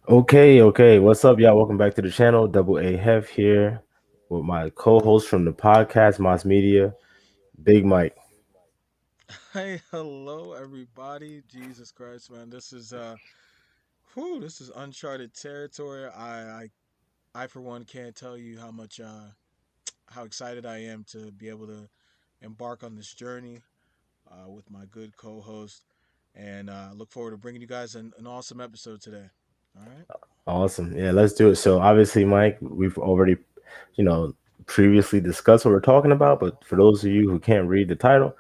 Okay. What's up, y'all? Welcome back to the channel. Double A Hef here with my co-host from the podcast, Moss Media, Big Mike. Hey, hello everybody. Jesus Christ, man. This is uncharted territory. I for one can't tell you how much how excited I am to be able to embark on this journey with my good co-host and look forward to bringing you guys an awesome episode today. All right? Awesome. Yeah, let's do it. So obviously, Mike, we've already, you know, previously discussed what we're talking about, but for those of you who can't read the title,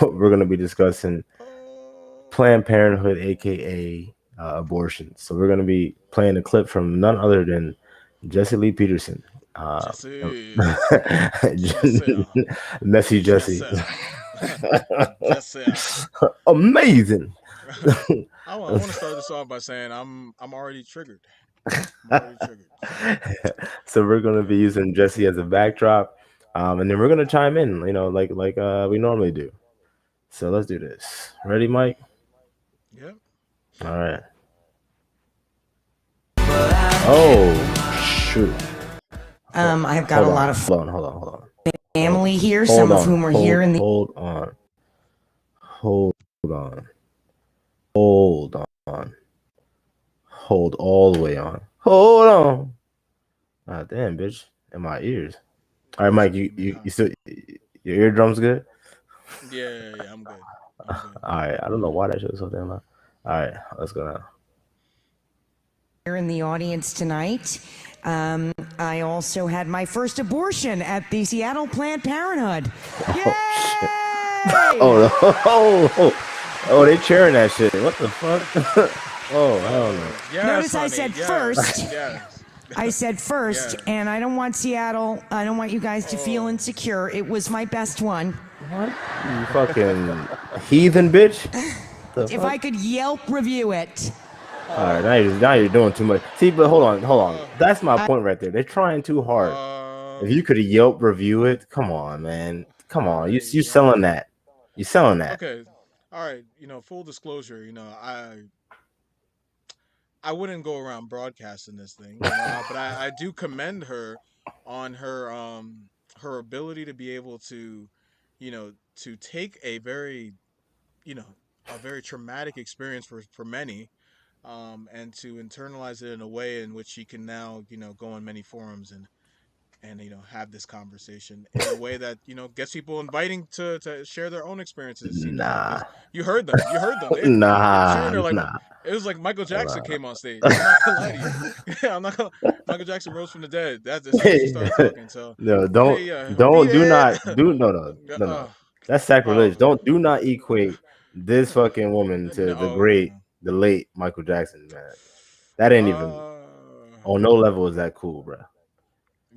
we're going to be discussing Oh, Planned Parenthood, aka abortion. So we're going to be playing a clip from none other than Jesse Lee Peterson. Uh, Jesse. Jesse. Messy Jesse. Jesse. Jesse. Amazing. I want to start this off by saying I'm already triggered. I'm already triggered. So we're gonna be Yeah. using Jesse as a backdrop, and then we're gonna chime in, we normally do. So let's do this. Ready, Mike? Yep. All right. Oh shoot! I've got Hold a on, lot of hold on. family here, Hold some of on, whom are here in the. hold on, hold on, hold all the way on. Hold on. Ah, damn, bitch, in my ears. All right, It's Mike, giving me you hot. still your eardrums good? Yeah. I'm good. I'm good. All right, I don't know why that shit was so damn loud. All right, let's go now. Here in the audience tonight. I also had my first abortion at the Seattle Planned Parenthood. Oh shit! Yay! Oh, they cheering that shit. What the fuck? Oh, hell no. Yes, Notice I honey. said Yes. first. Yes. I said first, Yes. and I don't want Seattle, I don't want you guys to feel Oh. insecure. It was my best one. What? You fucking heathen bitch. The If I fuck? could Yelp review it. All right, now you're doing too much. See, but hold on. Uh, That's my point right there. They're trying too hard. If you um. could Yelp review it, come on, man. Come on, you selling Yeah. that? You selling that? Okay. All right. Full disclosure. I wouldn't go around broadcasting this thing. But I do commend her on her ability to be able to, to take you know, a very traumatic experience for many, and to internalize it in a way in which she can now, go on many forums and have this conversation in a way that gets people inviting to share their own experiences. Nah, Because you heard them. They sharing nah, their like nah. it was like Michael Jackson nah. came on stage. I'm not gonna lie to you. Yeah, I'm not gonna. Michael Jackson rose from the dead. That as soon as he started talking. So No, hey, beat do it. not do no. uh, That's sacrilege. oh Do not equate this fucking woman to no. the late Michael Jackson, man. That ain't even Uh, on no level is that cool, bro.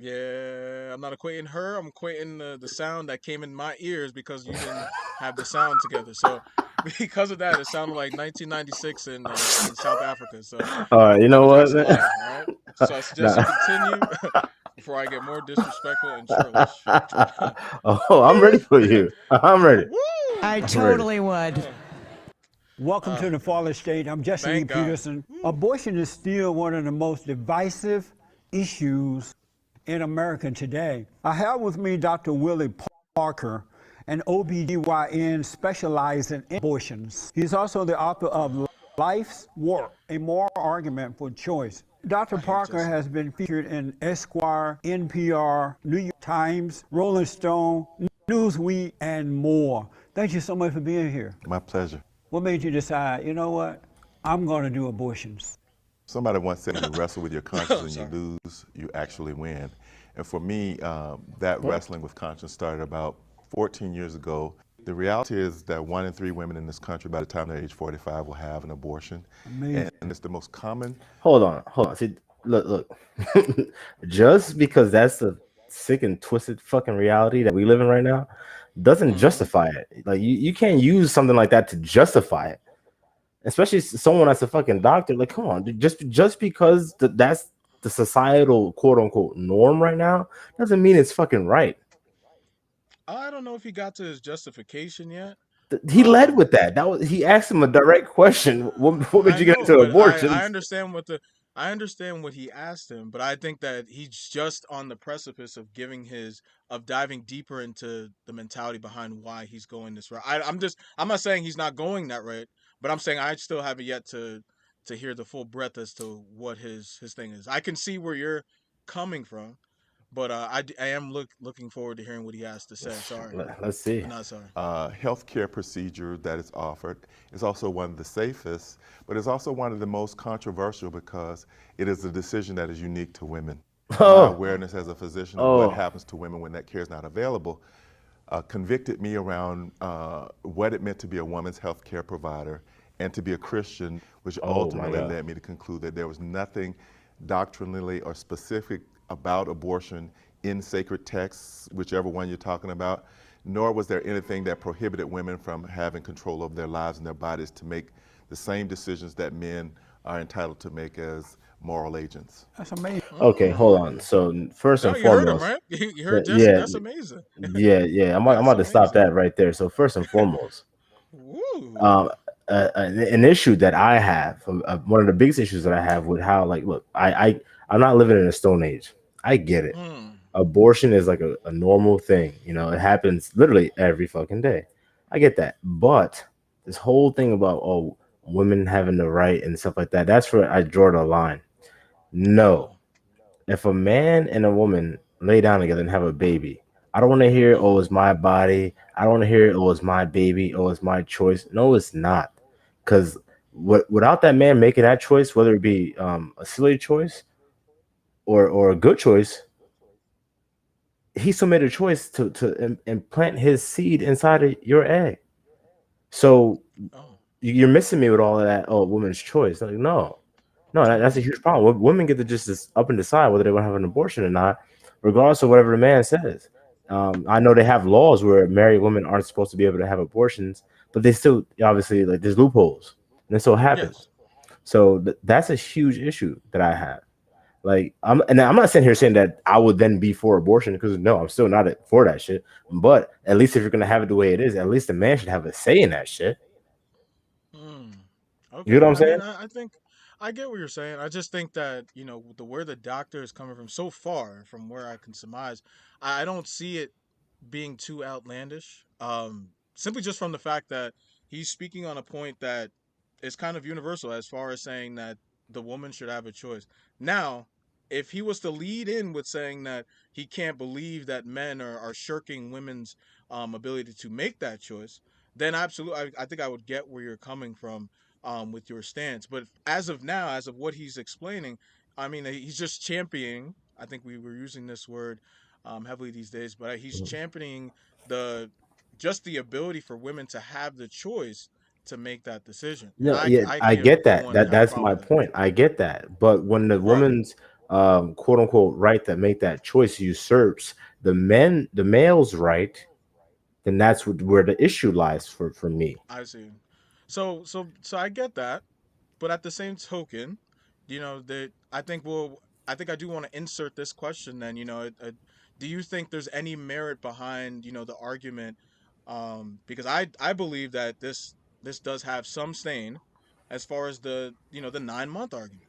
Yeah, I'm not equating her. I'm equating the sound that came in my ears because you didn't have the sound together. So because of that, it sounded like 1996 in South Africa. So All right, you know Michael what? Jackson live. All right. So I suggest you Nah. continue before I get more disrespectful and churlish. Oh, I'm ready for you. I'm ready. Woo! I I'm ready. totally would. Uh, Welcome uh, to the Father State. I'm Jesse Lee thank God. Peterson. Woo. Abortion is still one of the most divisive issues in America today. I have with me Dr. Willie Parker, an OBGYN specializing in abortions. He's also the author of Life's Work, a moral argument for choice. Dr. I hate Parker Jesse. has been featured in Esquire, NPR, New York Times, Rolling Stone, Newsweek, and more. Thank you so much for being here. My pleasure. What made you decide, you know what, I'm going to do abortions? Somebody once said, when you wrestle with your conscience and you Sorry. lose, you actually win. And for me, that What? wrestling with conscience started about 14 years ago. The reality is that 1 in 3 women in this country, by the time they're age 45, will have an abortion. Amazing. And it's the most common. Hold on. See, look. Just because that's the sick and twisted fucking reality that we live in right now doesn't Mm-hmm. justify it. Like you can't use something like that to justify it. Especially someone that's a fucking doctor. Like, come on, dude, just because that's the societal quote unquote norm right now doesn't mean it's fucking right. I don't know if he got to his justification yet. He led Um, with that. That was he asked him a direct question. What made I you get know, into but I abortions? understand what the I understand what he asked him, but I think that he's just on the precipice of diving deeper into the mentality behind why he's going this route. I'm not saying he's not going that right, but I'm saying I still haven't yet to hear the full breadth as to what his thing is. I can see where you're coming from, but I am looking forward to hearing what he has to say. Sorry, Let's see. but not sorry. Healthcare procedure that is offered is also one of the safest, but it's also one of the most controversial because it is a decision that is unique to women. My Oh, awareness as a physician of what oh, happens to women when that care is not available convicted me around what it meant to be a woman's healthcare provider and to be a Christian, which oh my ultimately God. led me to conclude that there was nothing doctrinally or specific about abortion in sacred texts, whichever one you're talking about, nor was there anything that prohibited women from having control over their lives and their bodies to make the same decisions that men are entitled to make as moral agents. That's amazing. Okay, hold on. So first No, and you heard him, foremost, right? You heard Jesse. yeah, That's amazing. yeah. I'm That's about to stop amazing. that right there. So first and foremost, Woo. um, an issue that I have, one of the biggest issues that I have with how, like, look, I'm not living in a stone age. I get it. Hmm. Abortion is like a normal thing. You know, it happens literally every fucking day. I get that. But this whole thing about, oh, women having the right and stuff like that, that's where I draw the line. No. Oh. If a man and a woman lay down together and have a baby, I don't want to hear, oh, Hmm. it's my body. I don't want to hear, oh, it's my baby. Oh, it's my choice. No, it's not. Because without that man making that choice, whether it be a silly choice or a good choice, he still made a choice to implant his seed inside of your egg. So Oh. you're missing me with all of that. Oh, woman's choice. Like, no, no, that's a Oh. huge problem. Women get to just up and decide whether they want to have an abortion or not, regardless of whatever the man says. I know they have laws where married women aren't supposed to be able to have abortions, but they still obviously, like, there's loopholes, and it so happens. Yes. So that's a huge issue that I have. Like, I'm not sitting here saying that I would then be for abortion, because no, I'm still not for that shit. But at least if you're gonna have it the way it is, at least the man should have a say in that shit. Hmm. You know Okay. what I'm I mean, saying? I think I get what you're saying. I just think that where the doctor is coming from so far from where I can surmise, I don't see it being too outlandish. Simply just from the fact that he's speaking on a point that is kind of universal as far as saying that the woman should have a choice. Now, if he was to lead in with saying that he can't believe that men are shirking women's ability to make that choice, then absolutely, I think I would get where you're coming from with your stance. But as of now, as of what he's explaining, I mean, he's just championing. I think we were using this word heavily these days, but he's championing the just the ability for women to have the choice to make that decision, and No, yeah, I I can't get for that. one That have a that's problem my with that. point. I get that. But when the Right. woman's quote unquote right to make that choice usurps the male's right, then that's where the issue lies for me. I see. So I get that, but at the same token, that I think I do want to insert this question. Then do you think there's any merit behind the argument? Because I believe that this does have some stain, as far as the 9 month argument.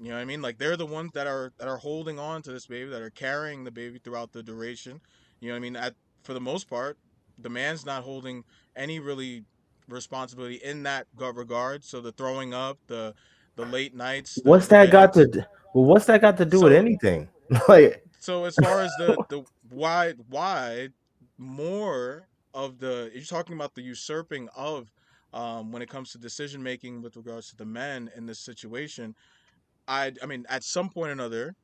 You know what I mean? Like they're the ones that are holding on to this baby, that are carrying the baby throughout the duration. You know what I mean? For the most part, the man's not holding any really responsibility in that regard. So the throwing up, the late nights, What's the that got to headaches. well, what's that got to do with So anything? Like, so as far as the why more of you're talking about the usurping of when it comes to decision making with regards to the men in this situation. I mean, at some point or another,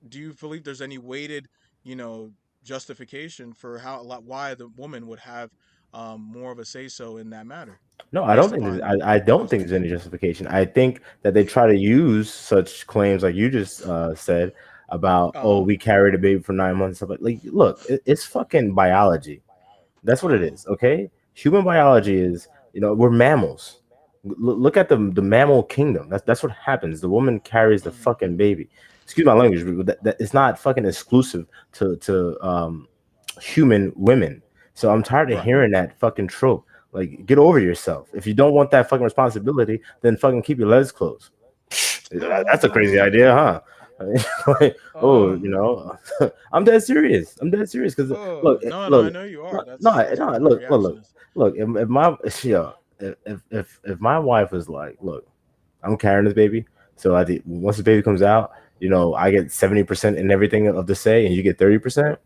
do you believe there's any weighted, you know, justification for why the woman would have more of a say so in that matter, no, I don't based think upon I don't those think there's things? any justification. I think that they try to use such claims like you just said about, Uh oh, huh. we carried a baby for 9 months. Stuff like look, it's fucking biology. That's what it Oh. is. Okay, human biology is, we're mammals. Look at the mammal kingdom. That's what happens. The woman carries the Mm-hmm. fucking baby. Excuse my language, but that it's not fucking exclusive to human women. So I'm tired of Right. hearing that fucking trope. Like, get over yourself. If you don't want that fucking responsibility, then fucking keep your legs closed. That's a crazy idea, huh? Like, oh, Oh, I'm dead serious. I'm dead serious because oh, look, no, I look, know you are. no, no, That's no, what my look, reaction is. look. If my yo, if my wife was like, look, I'm carrying this baby, so once the baby comes out, I get 70% in everything of the say, and you get 30%.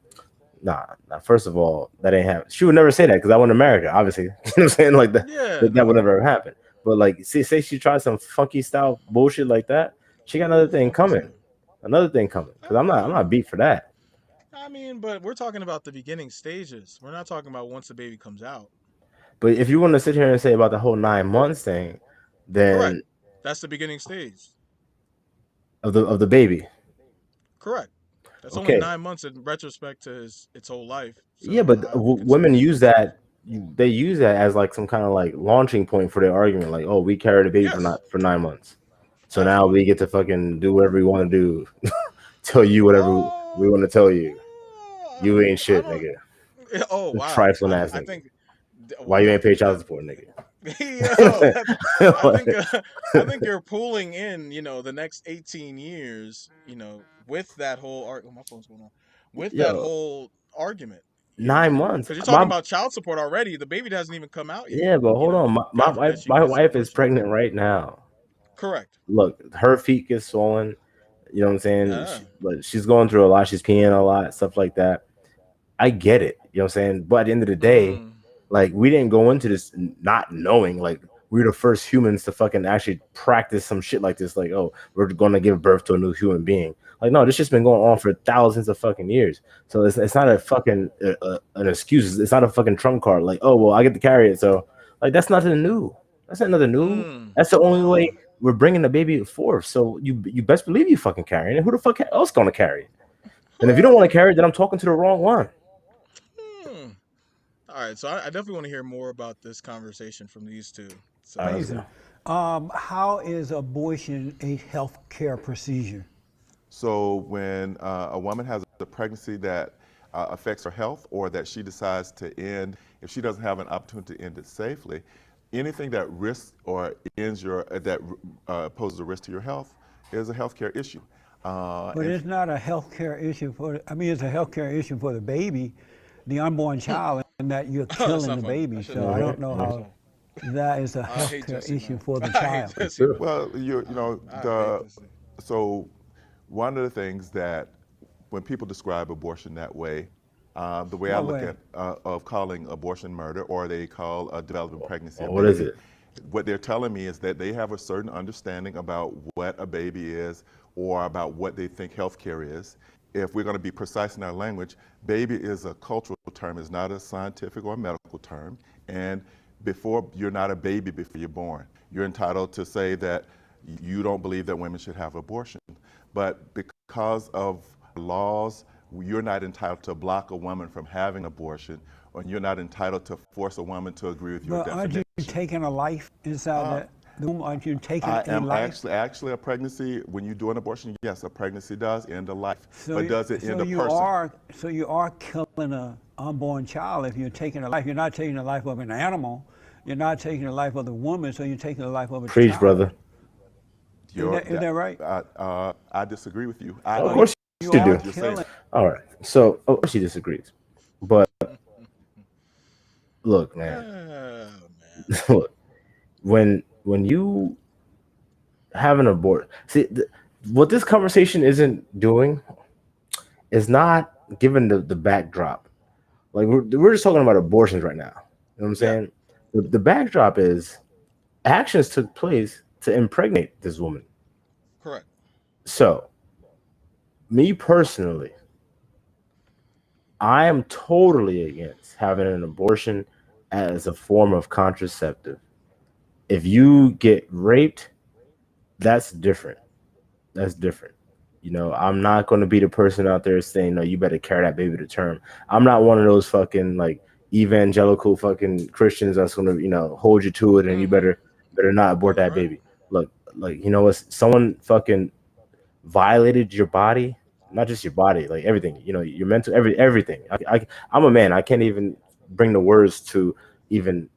Nah. First of all, that ain't happen. She would never say that because I want to marry her, obviously. You know what I'm saying? Like that, Yeah, that would no, never happen. But like, say she tries some funky style bullshit like that, she got another thing funky coming. stuff. Another thing coming. Because I'm not Ah, beat for that. I mean, but we're talking about the beginning stages. We're not talking about once the baby comes out. But if you want to sit here and say about the whole 9 months thing, Correct. then That's the beginning stage. of the baby, Correct. That's only okay, 9 months in retrospect to its whole life. yeah, So but I would women consider it use beginning stage. that. They use that as like some kind of like launching point for their argument. Like, oh, we carried a baby for Yes, not for 9 months, so now we absolutely. get to fucking do whatever we want to do, tell you whatever we want to tell you. You ain't I shit, don't. nigga. Oh wow. Trifling ass I nigga. think. Why you Wow. ain't pay child That. support, nigga? Yo, I think I think you're pulling in, the next 18 years, with that whole oh, my phone's going on. With that Yo, whole argument, 9 months. because you're talking about child support already. The baby hasn't even come out yet. Yeah, but hold on. My God wife, forbid she my gets wife is abortion. pregnant right now. Correct. Look, her feet get swollen. You know what I'm saying? Yeah. But she's going through a lot. She's peeing a lot, stuff like that. I get it. You know what I'm saying? But at the end of the day, Mm. like we didn't go into this not knowing. Like we're the first humans to fucking actually practice some shit like this. Like, oh, we're gonna give birth to a new human being. Like, no, this shit's been going on for thousands of fucking years. So it's not a Yeah. fucking an excuse. It's not a fucking trump card. Like, oh well, I get to carry it. So like that's nothing new. That's not nothing new. Mm. That's the only way Mm. we're bringing the baby forth. So you best believe you fucking carrying it. Who the fuck else gonna carry it? And if you don't want to carry it, then I'm talking to the wrong one. Hmm. All right. So I definitely want to hear more about this conversation from these two. All right, So let's go. Amazing. How is abortion a health care procedure? So when a woman has a pregnancy that affects her health or that she decides to end, if she doesn't have an opportunity to end it safely, anything that risks or ends that poses a risk to your health is a healthcare issue. But And it's not a health care issue I mean, it's a health care issue for the baby, the unborn child, and that you're that's killing not the funny. I baby. shouldn't So have I laughed. don't know I'm how sorry. that is a I health hate care Jesse, issue man. for the I hate child. Jesse. well, I hate Jesse. so one of the things that when people describe abortion that way, the way I What look way? at of calling abortion murder, or they call a developing pregnancy a What is baby, it? what they're telling me is that they have a certain understanding about what a baby is or about what they think healthcare is. If we're going to be precise in our language, baby is a cultural term, it's not a scientific or medical term. And before you're not a baby before you're born. You're entitled to say that you don't believe that women should have abortion. But because of laws, you're not entitled to block a woman from having an abortion, or you're not entitled to force a woman to agree with your But aren't you definition. taking a life inside the womb? Aren't you taking I a am life? actually a pregnancy. When you do an abortion, yes, a pregnancy does end a life, So, but does it so end a you person? are so you are killing a unborn child if you're taking a life. You're not taking the life of an animal. You're not taking the life of the woman. So you're taking the life of a Preach, child. brother. Is that right? I disagree with you. Of Well, course you you I are do. what you're saying. killing. All right. So of course she disagrees. But look, man. Oh man. Look, when you have an abort, see what this conversation isn't doing is not giving the backdrop. Like we're just talking about abortions right now. You know what I'm Yeah. saying? The backdrop is actions took place to impregnate this woman. Correct. So, me personally, I am totally against having an abortion as a form of contraceptive. If you get raped, that's different. That's different. I'm not going to be the person out there saying, no, you better carry that baby to term. I'm not one of those fucking like evangelical fucking Christians that's going to, hold you to it and you Mm-hmm. better not abort that Right. baby. Look, like, what? Someone fucking violated your body, not just your body, like everything, your mental, everything. I'm a man. I can't even bring the words to even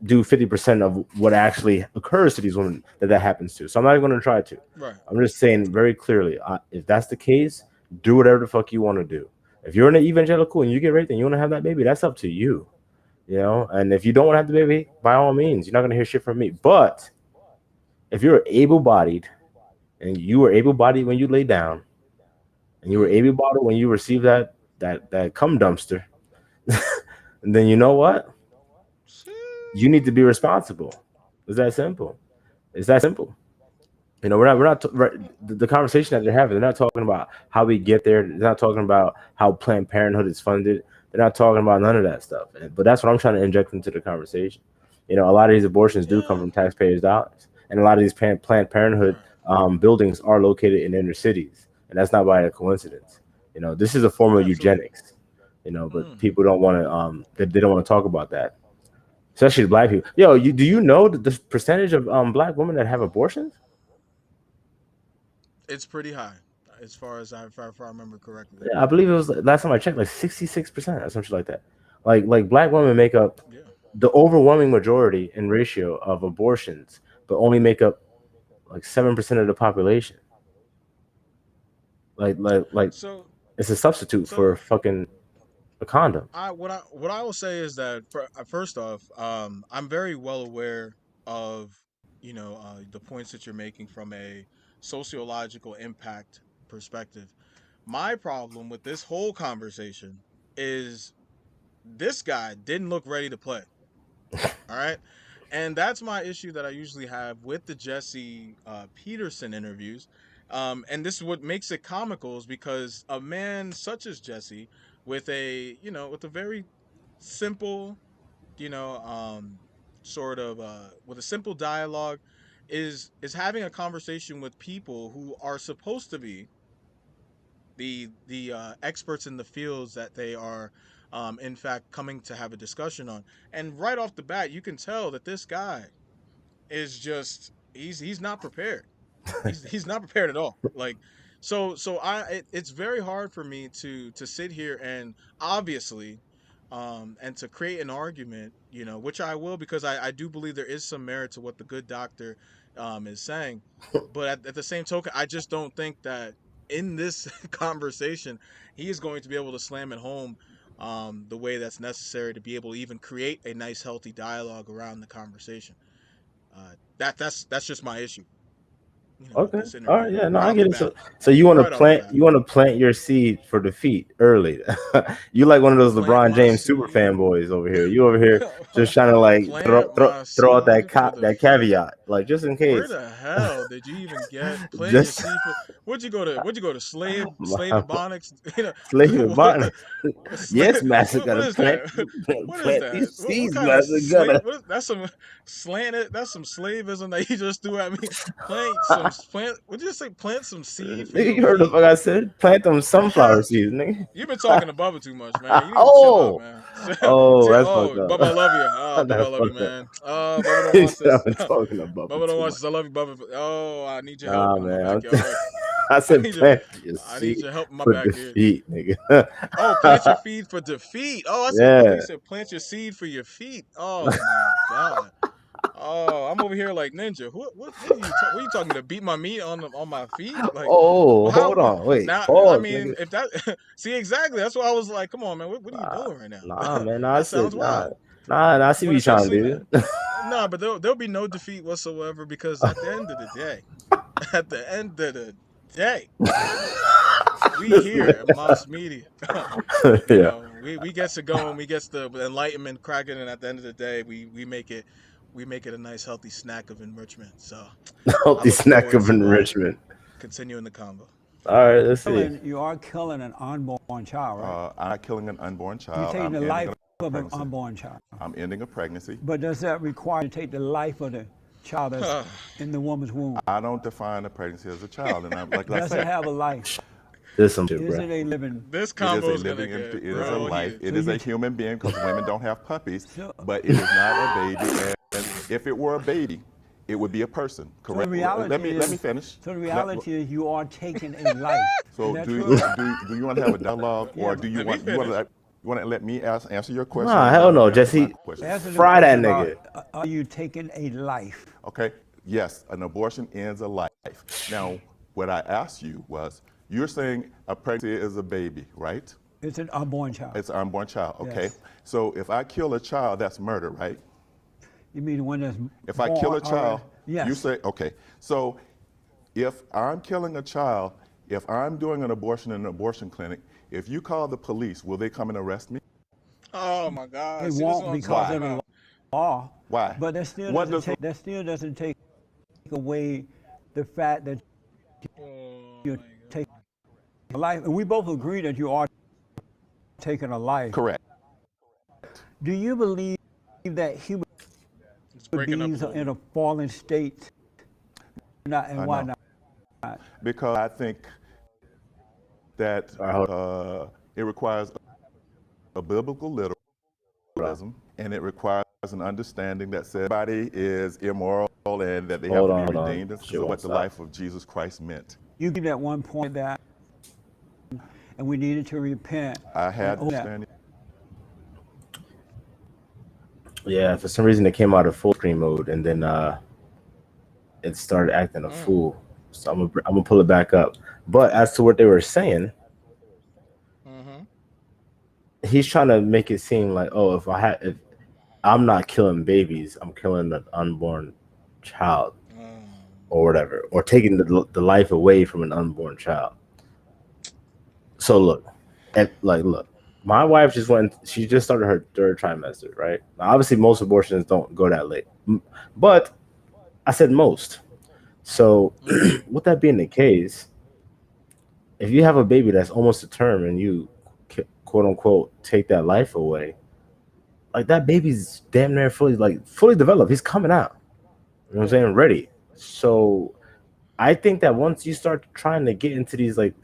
do 50% of what actually occurs to these women that happens to. So I'm not even going to try to. Right. I'm just saying very clearly, if that's the case, do whatever the fuck you want to do. If you're an evangelical and you get raped and you want to have that baby, that's up to you. You know, and if you don't want to have the baby, by all means, you're not going to hear shit from me. But if you're able-bodied and you were able-bodied when you lay down and you were able-bodied when you received that cum dumpster, and then you know what? You need to be responsible. It's that simple. It's that simple. You know, we're not the conversation that they're having. They're not talking about how we get there. They're not talking about how Planned Parenthood is funded. They're not talking about none of that stuff. But that's what I'm trying to inject into the conversation. You know, a lot of these abortions do come from taxpayers' dollars, and a lot of these Planned Parenthood buildings are located in inner cities, and that's not by a coincidence. You know, this is a form of eugenics. You know, but people don't want to. They don't want to talk about that. Especially the black people. Yo, do you know the percentage of black women that have abortions? It's pretty high, as far as if I remember correctly. Yeah, I believe it was last time I checked, like 66% or something like that. Like black women make up the overwhelming majority in ratio of abortions, but only make up like 7% of the population. Like So it's a substitute for fucking a condom. what I will say is that first off, I'm very well aware of the points that you're making from a sociological impact perspective. My problem with this whole conversation is this guy didn't look ready to play. All right. And that's my issue that I usually have with the Jesse Peterson interviews. And this is what makes it comical, is because a man such as Jesse, with a very simple, with a simple dialogue, is having a conversation with people who are supposed to be the experts in the fields that they are in fact coming to have a discussion on. And right off the bat, you can tell that this guy is just he's not prepared. He's not prepared at all. Like, it's very hard for me to sit here and obviously and to create an argument, which I will, because I do believe there is some merit to what the good doctor is saying. But at the same token, I just don't think that in this conversation he is going to be able to slam it home the way that's necessary to be able to even create a nice, healthy dialogue around the conversation. That's just my issue. Okay. All right. Yeah. No, I get it. So you want to plant your seed for defeat early. You like one of those LeBron James super fanboys over here. You over here just trying to like throw out that caveat, like just in case. Where the hell did you even get plant your seed for? What'd you go to Slave Ebonics? Slave Ebonics. Yes, master. Gotta plant these seeds, master. That's some slavism that you just threw at me. What did you say? Plant some seed. Nigga, you heard the fuck I said? Plant them sunflower seeds, nigga. You've been talking to Bubba too much, man. You need to chill out, man. That's fucked up. Bubba, I love you. Bubba, I love you, man. Bubba don't watch this. Bubba don't watch this. I love you, Bubba. Oh, I need your help in my backyard. I said plant your seed. I need your help in my for backyard. Defeat, nigga. Oh, plant your feet for defeat. Oh, I said you said plant your seed for your feet. Oh my god. Oh, I'm over here like Ninja. What are you talking to? Beat my meat on my feet? Like, hold on, wait. Now, pause, I mean, nigga. if that see exactly, that's why I was like, come on, man, what are you doing right now? Nah, man, that sounds wild. Nah, I see what you're trying to do. Nah, but there'll be no defeat whatsoever, because at the end of the day, we here at Moss Media. We get to go and we get the enlightenment cracking, and at the end of the day, we make it a nice, healthy snack of enrichment. So healthy snack of enrichment. Continuing the convo. All right, let's see. You are killing an unborn child, right? I'm not killing an unborn child. You're taking the life of an unborn child. I'm ending a pregnancy. But does that require you to take the life of the child that's in the woman's womb? I don't define a pregnancy as a child, and I'm like does it have a life? There's some shit, Is it a living? This combo is it is a life. It is a human being, because women don't have puppies, but it is not a baby. And if it were a baby, it would be a person. Correct. So let me finish. So the reality is you are taking a life. So do you want to have a dialogue, or do you want You want to let me answer your question? Nah, Or you hell want no, to answer my Jesse. question? Answer the Fry that question nigga. about are you taking a life? Okay. Yes, an abortion ends a life. Now, what I asked you was, you're saying a pregnancy is a baby, right? It's an unborn child. It's an unborn child. Okay. Yes. So if I kill a child, that's murder, right? You mean the one that's If born I kill a already? child, Yes. you say, okay. So if I'm killing a child, if I'm doing an abortion in an abortion clinic, if you call the police, will they come and arrest me? Oh my God! It See, this is won't what I'm because talking of the about. law. Why? But What does that still doesn't take away the fact that Oh you're my taking God! a life. And we both agree that you are taking a life. correct? Do you believe that human It's breaking up a beings are little in bit. a fallen state? And I why know. not? Because I think that All right, hold it requires a biblical on. literalism, and it requires an understanding that says everybody is immoral and that they have Hold to on, be hold on. redeemed because Shit of won't what the stop. life of Jesus Christ meant. You give at one point that, and we needed to repent. I had and own that. understanding. Yeah, for some reason it came out of full screen mode, and then it started acting a fool. So I'm gonna pull it back up. But as to what they were saying, Mm-hmm. he's trying to make it seem like, oh, if I'm not killing babies, I'm killing an unborn child or whatever, or taking the life away from an unborn child. So look, look, my wife just went. She just started her third trimester, right? Now, obviously, most abortions don't go that late, but I said most. So, with that being the case, if you have a baby that's almost to term and you quote unquote take that life away, like that baby's damn near fully developed. He's coming out. You know what I'm saying? Ready. So I think that once you start trying to get into these like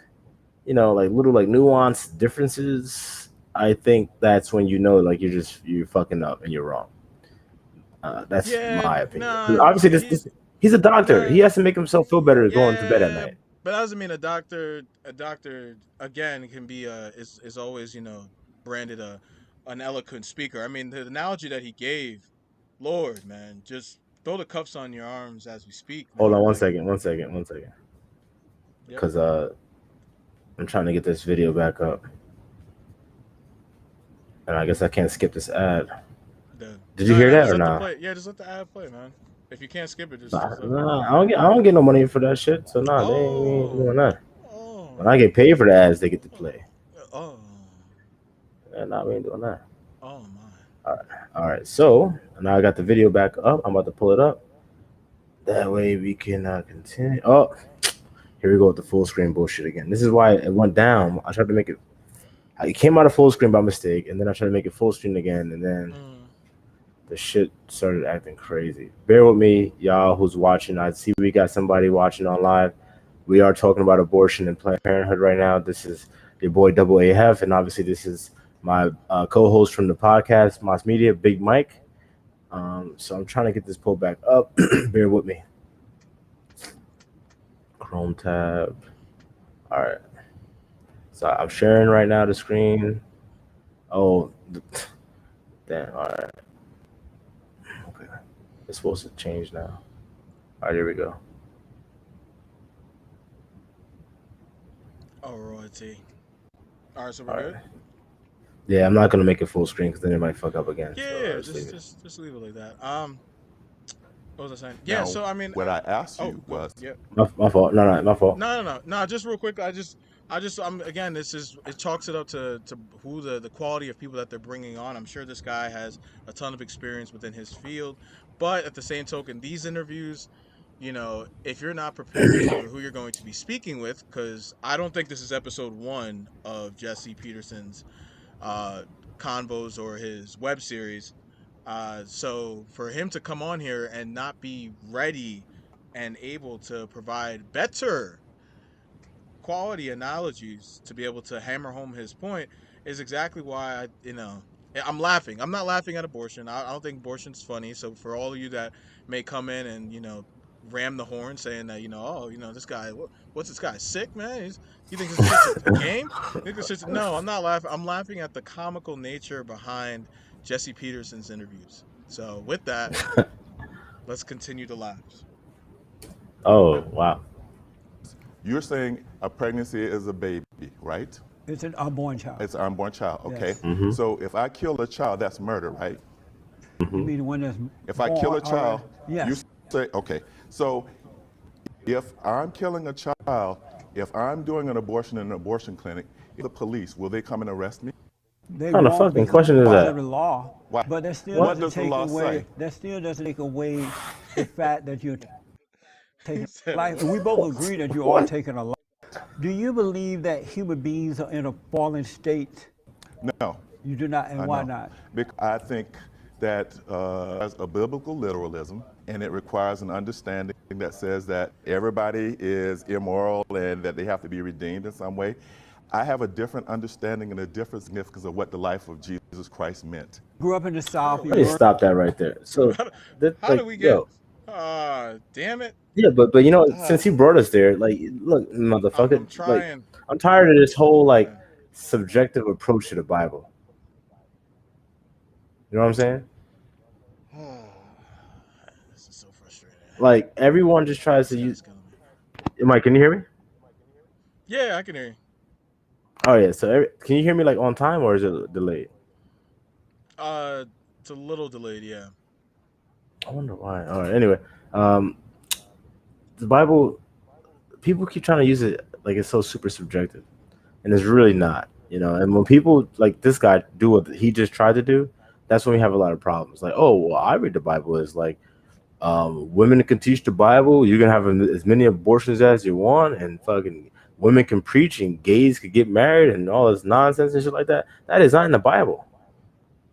little nuanced differences, I think that's when you know like you're fucking up and you're wrong. That's Yeah, my opinion. 'Cause nah, obviously, he's a doctor. He nah, has to make himself feel better going to bed at yeah, night. but that doesn't mean a doctor again can be is always branded an eloquent speaker. I mean, the analogy that he gave, Lord, man, just throw the cuffs on your arms as we speak, Hold on man. one Like, second, yep. because I'm trying to get this video back up, and I guess I can't skip this ad. Did you No, hear no, that just or let the not? play. Yeah, just let the ad play, man. If you can't skip it, just let it play. Nah, I don't get no money for that shit. So nah, they ain't doing Oh, that. When I oh, get paid for the ads, they get to oh, play. oh, And nah, we ain't doing that. oh my. All right. So now I got the video back up. I'm about to pull it up. That way we can continue. Oh, here we go with the full screen bullshit again. This is why it went down. I tried to make it. It came out of full screen by mistake, and then I tried to make it full screen again, and then the shit started acting crazy. Bear with me, y'all who's watching. I see we got somebody watching on live. We are talking about abortion and Planned Parenthood right now. This is your boy Double AF, and obviously this is my co-host from the podcast, Moss Media, Big Mike. So I'm trying to get this pulled back up. Bear with me. Chrome tab. All right. So I'm sharing right now the screen. Oh, damn. All right. Okay. It's supposed to change now. All right, here we go. Oh, royalty. All right, so we're All good. right. Yeah, I'm not gonna make it full screen because then it might fuck up again. Yeah, So yeah, I'll yeah, just leave it. just leave it like that. What was I saying? Yeah, Now, so I mean, what I asked oh, you go, was, yeah. My fault. No, my fault. No. Just real quick, again, it chalks it up to who the quality of people that they're bringing on. I'm sure this guy has a ton of experience within his field, but at the same token, these interviews, if you're not prepared for who you're going to be speaking with, because I don't think this is episode 1 of Jesse Peterson's uh, convos or his web series. So for him to come on here and not be ready and able to provide better quality analogies to be able to hammer home his point is exactly why I'm laughing. I'm not laughing at abortion. I don't think abortion's funny. So for all of you that may come in and ram the horn, saying that this guy, what's this guy sick, man? He thinks this shit's a game. No, I'm not laughing. I'm laughing at the comical nature behind Jesse Peterson's interviews. So with that, let's continue the laughs. Oh wow. You're saying a pregnancy is a baby, right? It's an unborn child. It's an unborn child, okay? Yes. Mm-hmm. So if I kill a child, that's murder, right? You mean the one that's If I kill a born child, already? you Yes. say, okay. So if I'm killing a child, if I'm doing an abortion in an abortion clinic, the police, will they come and arrest me? They What kind of won't fucking because question is it's that? under the law. Why? But that still What doesn't does the take law away. say? That still doesn't take away the fact that you're He taking said, life. And we both agree that you are taking a life. Do you believe that human beings are in a fallen state? No. You do not, and why know. not? Because I think that there's a biblical literalism, and it requires an understanding that says that everybody is immoral and that they have to be redeemed in some way. I have a different understanding and a different significance of what the life of Jesus Christ meant. Grew up in the South. Oh, I need to stop that right there. So that how do like we get? yo, Damn it! yeah, but since he brought us there, like, look, motherfucker, I'm like, trying. I'm tired of this whole like Yeah. subjective approach to the Bible. You know what I'm saying? This is so frustrating. Like everyone just tries to This use. guy's killing me. Mike, can you hear me? Yeah, I can hear you. Oh yeah. So can you hear me like on time or is it delayed? It's a little delayed. Yeah. I wonder why. All right. Anyway, um, the Bible, people keep trying to use it like it's so super subjective, and it's really not. And when people like this guy do what he just tried to do, that's when we have a lot of problems. Like, oh well, I read the Bible as like women can teach the Bible. You can have as many abortions as you want, and fucking women can preach, and gays could get married, and all this nonsense and shit like that. That is not in the Bible.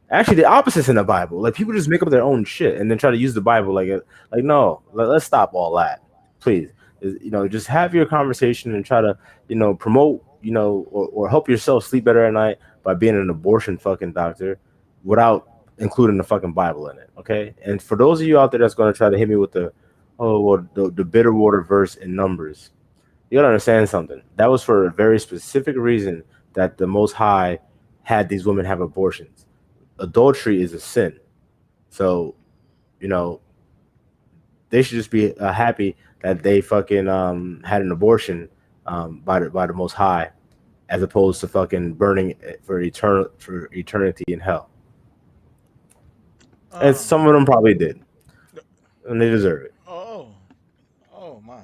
Actually, the opposite's in the Bible. Like people just make up their own shit and then try to use the Bible like no. Let's stop all that, please. Just have your conversation and try to promote or help yourself sleep better at night by being an abortion fucking doctor without including the fucking Bible in it. Okay. And for those of you out there that's going to try to hit me with the bitter water verse in Numbers, you gotta understand something. That was for a very specific reason that the Most High had these women have abortions. Adultery is a sin. So, they should just be happy that they fucking had an abortion by the Most High, as opposed to fucking burning for eternity in hell. And some of them probably did, and they deserve it. Oh my.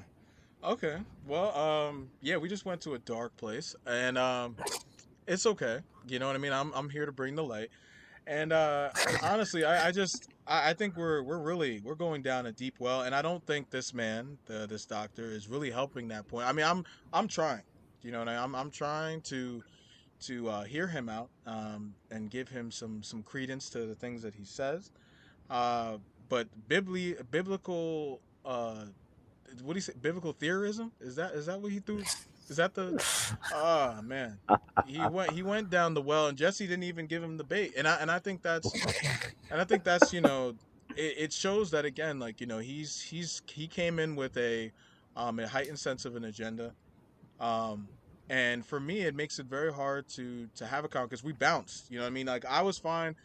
Okay. Well, yeah, we just went to a dark place, and it's okay. You know what I mean? I'm here to bring the light. And honestly, I think we're going down a deep well, and I don't think this man, this doctor, is really helping that point. I mean, I'm trying. You know what I'm trying to hear him out, and give him some credence to the things that he says. Uh, but biblical, what do you say? Biblical theorism? Is that what he threw? Is that the? Ah, man, he went down the well, and Jesse didn't even give him the bait, and I think that's it shows that again, like he came in with a heightened sense of an agenda, um, and for me it makes it very hard to have a conversation because we bounced. You know what I mean? Like I was fine,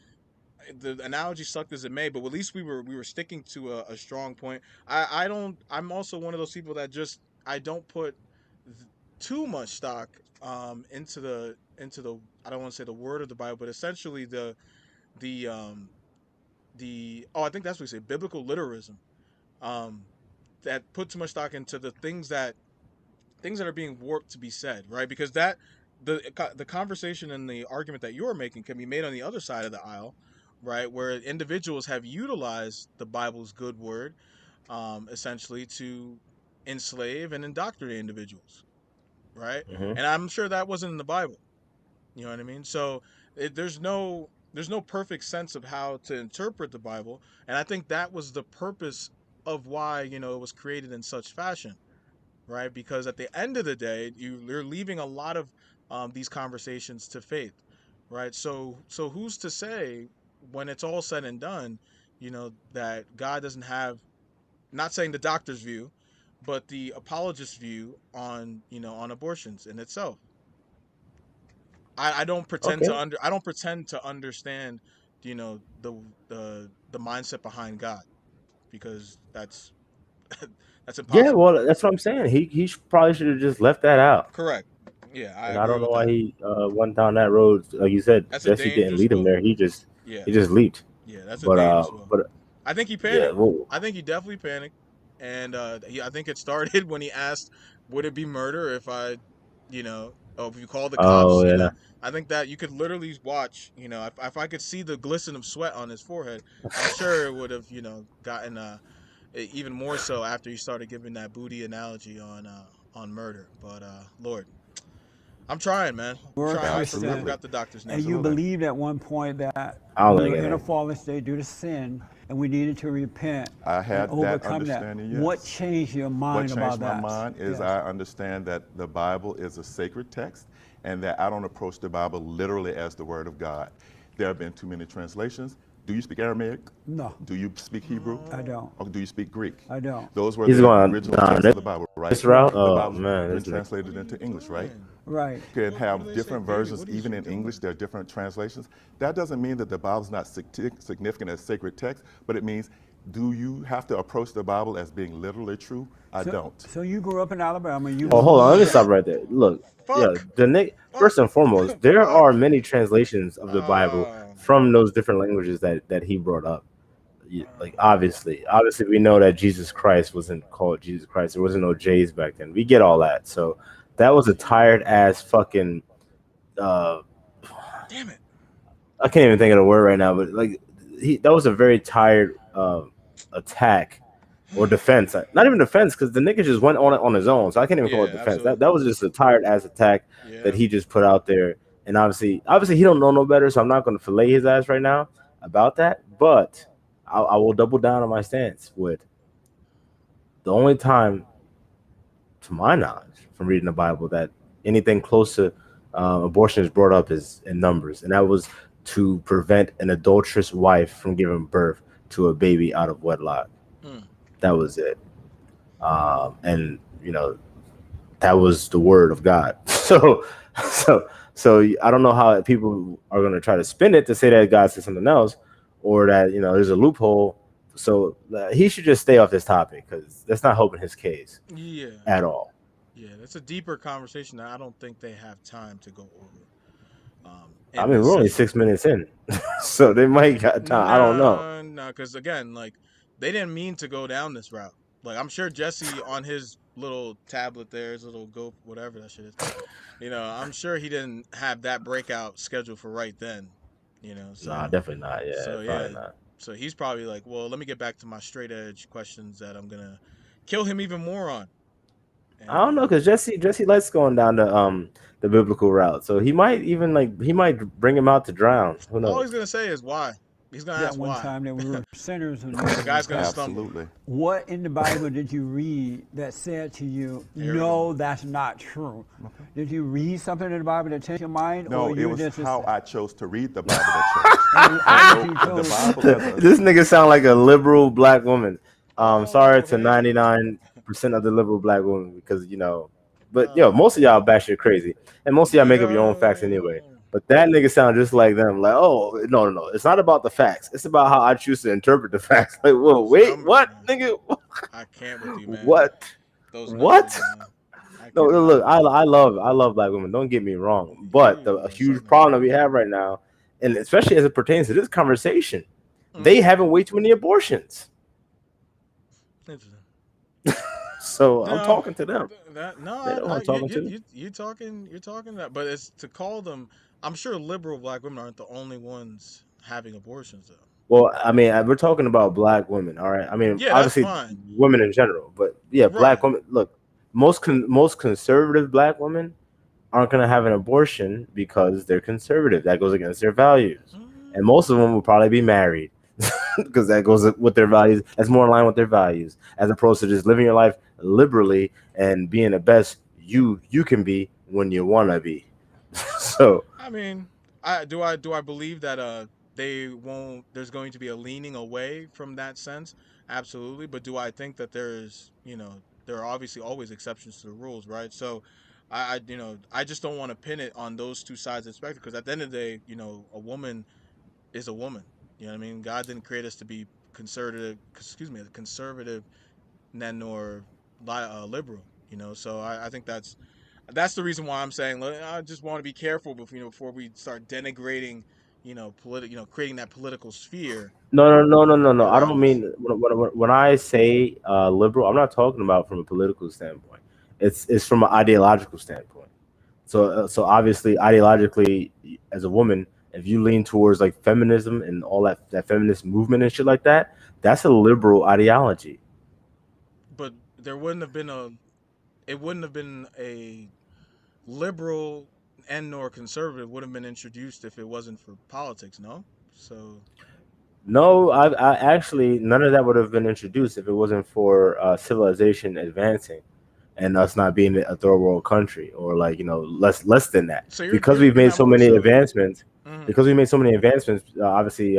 the analogy sucked as it may, but at least we were sticking to a strong point. I don't. I'm also one of those people that just I don't put too much stock into the I don't want to say the word of the Bible, but essentially the I think that's what we say, biblical literalism. Um, that put too much stock into the things that are being warped to be said, right? Because the conversation and the argument that you're making can be made on the other side of the aisle, right? Where individuals have utilized the Bible's good word, essentially to enslave and indoctrinate individuals, right? Mm-hmm. And I'm sure that wasn't in the Bible. You know what I mean? So there's no perfect sense of how to interpret the Bible, and I think that was the purpose of why it was created in such fashion, right? Because at the end of the day, you're leaving a lot of these conversations to faith, right? So who's to say when it's all said and done, that God doesn't have not saying the doctor's view, but the apologist's view on on abortions in itself. I don't pretend to Okay. understand the mindset behind God, because that's that's Yeah, impossible. well, that's what I'm saying. Probably should have just left that out. Correct. Yeah, I And I agree don't know with why that. he went down that road. Like you said, That's a Jesse didn't dangerous lead him well. there. He just Yeah, he just leaped. yeah, that's a But dangerous well. but I think he yeah, panicked. well, I think he definitely panicked, and I think it started when he asked, "Would it be murder if I, if you call the cops?" oh yeah. I think that you could literally watch. If I could see the glisten of sweat on his forehead, I'm sure it would have, gotten even more so after he started giving that booty analogy on murder. But Lord, I'm trying, man. I'm You're a trying. I Christian, Absolutely. forgot the doctor's name. and you Absolutely. believed at one point that I don't we think were in a it. fallen state due to sin, and we needed to repent I and had that overcome that. understanding, What yes. changed your What mind about changed my that? mind is Yes. I understand that the Bible is a sacred text and that I don't approach the Bible literally as the Word of God. There have been too many translations. Do you speak Aramaic? No, Do you speak Hebrew? I don't. Or do you speak Greek? I don't. Those were He's the going original down texts of the Bible, right? this route. The Oh Bible's man, been this nigga. translated into English, right? Right. You can What do have they say, different David? versions, What are you even in talking English, about? there are different translations. That doesn't mean that the Bible's not significant as sacred text, but it means, do you have to approach the Bible as being literally true? I don't. So you grew up in Alabama. You Oh, hold on. Let me believe stop that. right there. Look, yeah, Fuck. the Nick. Fuck. First and foremost, there Fuck. are many translations of the Bible from those different languages that he brought up. Like obviously, we know that Jesus Christ wasn't called Jesus Christ. There wasn't no J's back then. We get all that. So that was a tired ass fucking. Uh, Damn it. I can't even think of the word right now, but like that was a very tired attack or defense. Not even defense, because the nigga just went on it on his own. So I can't even call it Yeah, defense. That absolutely. was just a tired ass attack that Yeah. he just put out there. And obviously he don't know no better. So I'm not going to fillet his ass right now about that. But I will double down on my stance with the only time, to my knowledge, from reading the Bible, that anything close to abortion is brought up is in Numbers, and that was to prevent an adulterous wife from giving birth to a baby out of wedlock. Mm. That was it. And that was the word of God. So I don't know how people are going to try to spin it to say that God said something else, or that there's a loophole. So he should just stay off this topic, because that's not helping his case Yeah. at all. Yeah. That's a deeper conversation that I don't think they have time to go over. I In mean, this we're only system. 6 minutes in, so they might got time. I don't know. No, no, because again, like they didn't mean to go down this route. Like I'm sure Jesse on his little tablet there, his little go whatever that shit is. I'm sure he didn't have that breakout scheduled for right then. Nah, So definitely not. Yeah, so probably yeah. not. So he's probably like, well, let me get back to my straight edge questions that I'm gonna kill him even more on. I And don't know, because Jesse likes going down the biblical route, so he might bring him out to drown. Who all he's knows? gonna say is why. He's gonna That ask one why. time that we were sinners who The needed guy's gonna repent. stumble. Absolutely. What in the Bible did you read that said to you, Here we no, go. that's not true? Did you read something in the Bible that changed your mind? No, or it you was just how I chose to read the Bible that and changed. you So the chose- Bible as a This nigga sound like a liberal black woman. Sorry Oh to hey. 99% of the liberal black women, because but Oh most of y'all batshit crazy, and most of y'all make up your own facts anyway. yo. But that nigga sound just like them. Like, oh no, it's not about the facts. It's about how I choose to interpret the facts. Like, whoa, Those wait, numbers, what, man. nigga? I can't with you, man. What? Those What? numbers, man. I No, cannot. look, I love black women. Don't get me wrong, but a huge Certainly problem do. that we have right now, and especially as it pertains to this conversation, they Mm, having way too many abortions. interesting. So I'm No, talking to them. that no, They know who I I'm talking to. you talking that, but it's to call them. I'm sure liberal black women aren't the only ones having abortions though. Well, I mean, we're talking about black women, all right. I mean, Yeah, that's obviously, fine. women in general, but yeah, Right. black women. Look, most conservative black women aren't going to have an abortion because they're conservative. That goes against their values, and most of them will probably be married because that goes with their values. That's more in line with their values, as opposed to just living your life liberally and being the best you can be when you want to be. So I mean, I believe that they won't. There's going to be a leaning away from that sense. Absolutely. But do I think that there are obviously always exceptions to the rules, right? So I just don't want to pin it on those two sides of the spectrum because at the end of the day, a woman is a woman. You know what I mean? God didn't create us to be conservative, nor liberal. So I think that's the reason why I'm saying I just want to be careful before we start denigrating, creating that political sphere No. I around don't us. mean when I say liberal, I'm not talking about from a political standpoint. It's from an ideological standpoint. So obviously, ideologically, as a woman, if you lean towards like feminism and all that feminist movement and shit like that, that's a liberal ideology. But it wouldn't have been a liberal and nor conservative would have been introduced if it wasn't for politics, no? So No, I actually none of that would have been introduced if it wasn't for civilization advancing and us not being a third world country or like less than that so you're because you're we've looking made at so more many so. advancements. Mhm. Because we made so many advancements, obviously,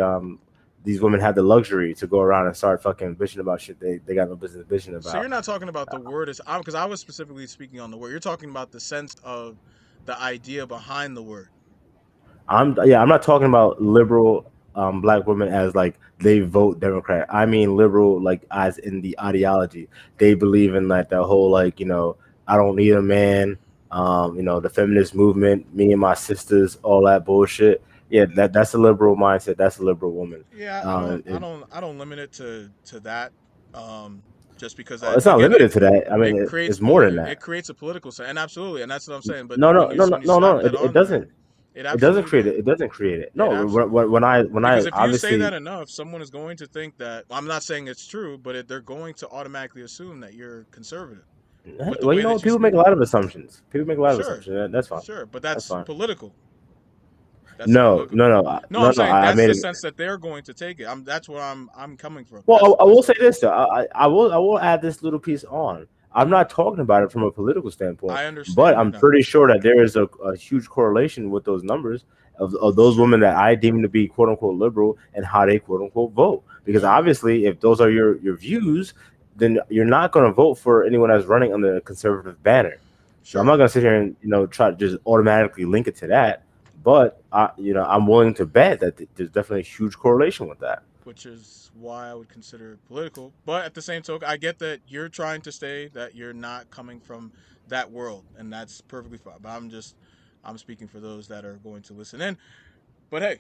these women have the luxury to go around and start fucking bitching about shit they got no business bitching So about. you're not talking about the word is because I was specifically speaking on the word. You're talking about the sense of the idea behind the word. I'm not talking about liberal black women as like they vote Democrat. I mean liberal like as in the ideology. They believe in like the whole like, I don't need a man, the feminist movement, me and my sisters, all that bullshit. Yeah, that's a liberal mindset. That's a liberal woman. Yeah, It, I don't limit it to that. Um, just because it's not again, limited to that. I mean, it's more than it that. creates a political sense, and absolutely, and that's what I'm saying. But No, no, when you no, no, when you no, no. slap It, that it on there, doesn't. it It doesn't absolutely create it. does. It doesn't create it. It No, absolutely when I because if you say that obviously enough, someone is going to think that I'm not saying it's true, but they're going to automatically assume that you're conservative with the well, way that you people make speak. a lot of assumptions. People make a lot of Sure, assumptions. That's fine. sure, but That's that's fine. political. That's No, political. no, no, No, I'm saying I that's made the it. sense that they're going to take it. That's where I'm coming from. Well, I will That's say all. this though. I will add this little piece on. I'm Hmm. not talking about it from a political standpoint, I but understand you're I'm not. pretty sure that there is a huge correlation with those numbers of those Sure. women that I deem to be quote unquote liberal and how they quote unquote vote. Because Hmm. obviously, if those are your views, then you're not going to vote for anyone that's running under a conservative banner. So I'm not Sure. going to sit here and try to just automatically link it to that. But I'm willing to bet that there's definitely a huge correlation with that. Which is why I would consider it political. But at the same token, I get that you're trying to say that you're not coming from that world, and that's perfectly fine. But I'm speaking for those that are going to listen in. But hey,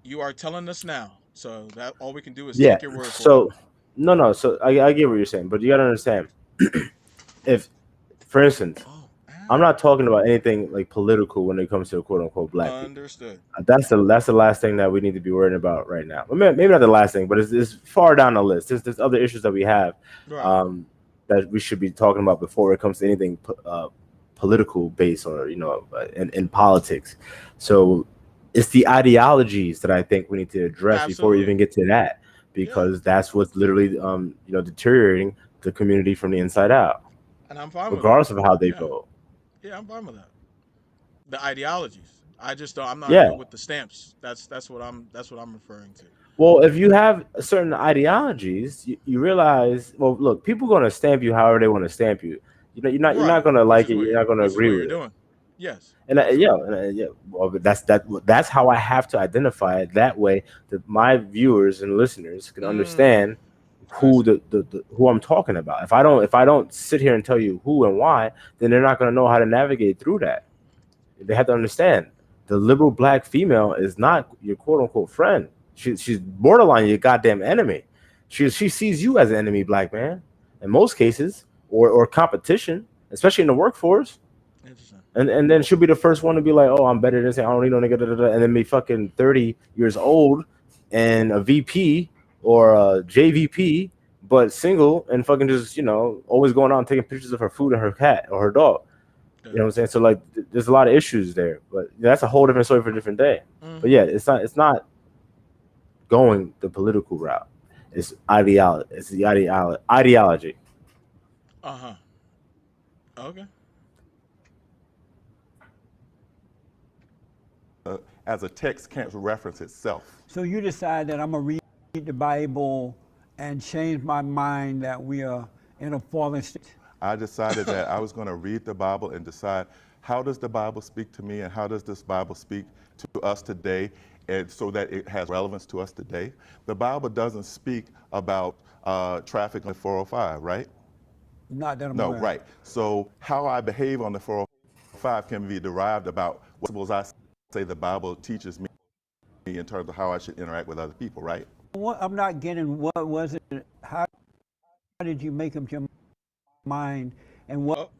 you are telling us now, so that all we can do is Yeah. take your word for it. So no. So I get what you're saying, but you gotta understand. If, for instance, Oh, I'm not talking about anything like political when it comes to quote unquote black people. understood. That's the last thing that we need to be worrying about right now. Maybe not the last thing, but it's far down the list. There's other issues that we have Right. um, that we should be talking about before it comes to anything political based or in politics. So it's the ideologies that I think we need to address before we Absolutely. even get to that, Yeah, because that's what's literally deteriorating the community from the inside out, and I'm fine with that. regardless of how they Yeah, vote. yeah, I'm fine with that. The ideologies. I just don't. I'm not Yeah. good with the stamps. That's what I'm referring to. Well, if you have certain ideologies, you realize. Well, look, people are gonna stamp you however they want to stamp you. You're not Right, gonna like it. You're not gonna which is agree what with you're it. doing. Yes, absolutely. Yeah. Well, but that's how I have to identify it. That way, that my viewers and listeners can Mm, understand I who see. the who I'm talking about. If I don't sit here and tell you who and why, then they're not gonna know how to navigate through that. They have to understand the liberal black female is not your quote unquote friend. She's borderline your goddamn enemy. She sees you as an enemy, black man, in most cases, or competition, especially in the workforce. Interesting. And then she'll be the first one to be like, "Oh, I'm better than this. I don't need no nigga." Da, da, da, and then be fucking 30 years old and a VP or a JVP, but single and fucking just always going out and taking pictures of her food and her cat or her dog. Yeah. You know what I'm saying? So like, there's a lot of issues there, but that's a whole different story for a different day. But Mm-hmm. yeah, it's not going the political route. It's ideology. It's the ideology. Uh huh. Okay. As a text can't reference itself. So you decide that I'm going to read the Bible and change my mind that we are in a fallen state? I decided that I was going to read the Bible and decide, how does the Bible speak to me, and how does this Bible speak to us today, and so that it has relevance to us today. The Bible doesn't speak about traffic on the 405, right? Not that I'm No, aware. right. So how I behave on the 405 can be derived about what principles I say the Bible teaches me in terms of how I should interact with other people, right? I'm not getting what was it, how did you make up your mind, and what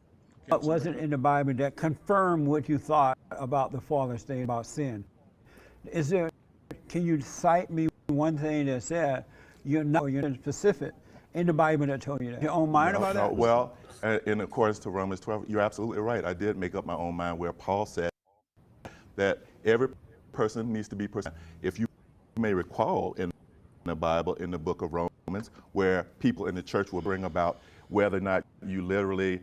was it in the Bible that confirmed what you thought about the fallen state, about sin? Can you cite me one thing that said you're specific in the Bible that told you that? Your own mind about that? Well, in accordance to Romans 12, you're absolutely right. I did make up my own mind where Paul said that every person needs to be person. If you may recall in the Bible, in the book of Romans, where people in the church will bring about whether or not you literally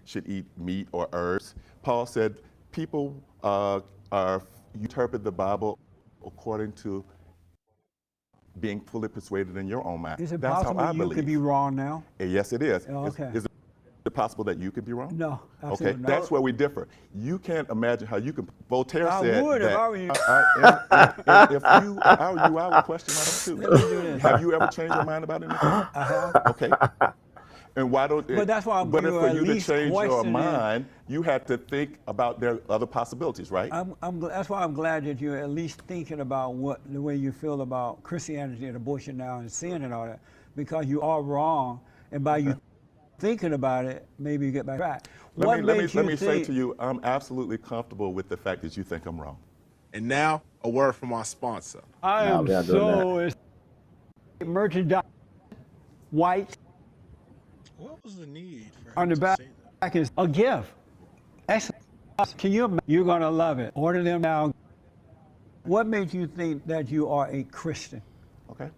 should eat meat or herbs. Paul said people you interpret the Bible according to being fully persuaded in your own mind. Is it That's possible how I you believe. could be wrong now? Yes, it is. Oh, okay. Is it possible that you could be wrong? No, absolutely Okay, not. that's where we differ. You can't imagine how you can. Voltaire I said would that. if I were you. If you are you, I would question myself too. Let me do this. Have you ever changed your mind about anything? I have. Okay. And why don't? But that's why I'm But going for to you at to least change your question it. mind, you had to think about their other possibilities, right? That's why I'm glad that you're at least thinking about the way you feel about Christianity and abortion now and sin and all that, because you are wrong, and by you thinking about it, maybe you get back track. Let me say to you, I'm absolutely comfortable with the fact that you think I'm wrong. And now, a word from our sponsor. I am so merchandise, white. What was the need for On him the to say that? back is a gift. Excellent. Can you imagine? You're going to love it. Order them now. What made you think that you are a Christian? Okay.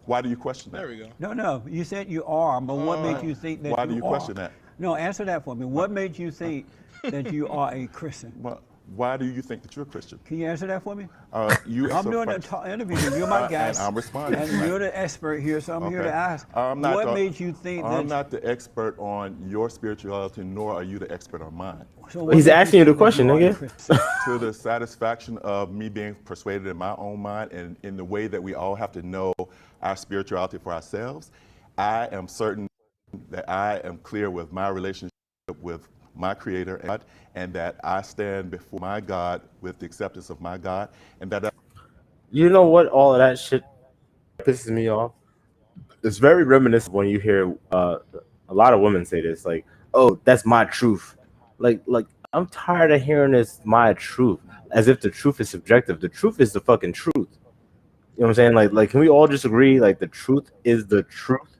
Why do you question that? There we go. No. You said you are, but what made you think that you are? Why do you question that? No, answer that for me. What made you think that you are a Christian? Well, why do you think that you're a Christian? Can you answer that for me? I'm doing the interview. You're my guest. And I'm responding. And you're the expert here, so I'm here to ask. What made you think that? I'm not the expert on your spirituality, nor are you the expert on mine. So He's asking you the question, nigga. To the satisfaction of me being persuaded in my own mind and in the way that we all have to know our spirituality for ourselves, I am certain that I am clear with my relationship with my Creator, and that I stand before my God with the acceptance of my God, and that You know what? All of that shit pisses me off. It's very reminiscent when you hear a lot of women say this, like, "Oh, that's my truth." Like I'm tired of hearing this, my truth, as if the truth is subjective. The truth is the fucking truth. You know what I'm saying? Like, can we all just agree? Like, the truth is the truth.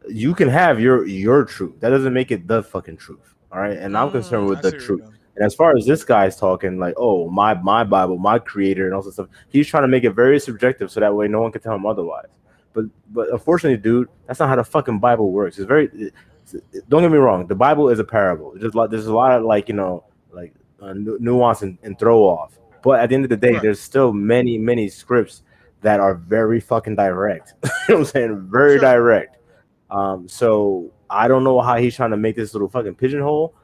You can have your truth. That doesn't make it the fucking truth. All right. And I'm concerned with the truth. And as far as this guy's talking, like, oh, my Bible, my Creator, and all that stuff, he's trying to make it very subjective so that way no one can tell him otherwise. But unfortunately, dude, that's not how the fucking Bible works. Don't get me wrong. The Bible is a parable. There's a lot of nuance and throw off. But at the end of the day, there's still many scripts that are very fucking direct. You know what I'm saying? Very direct. So I don't know how he's trying to make this little fucking pigeonhole,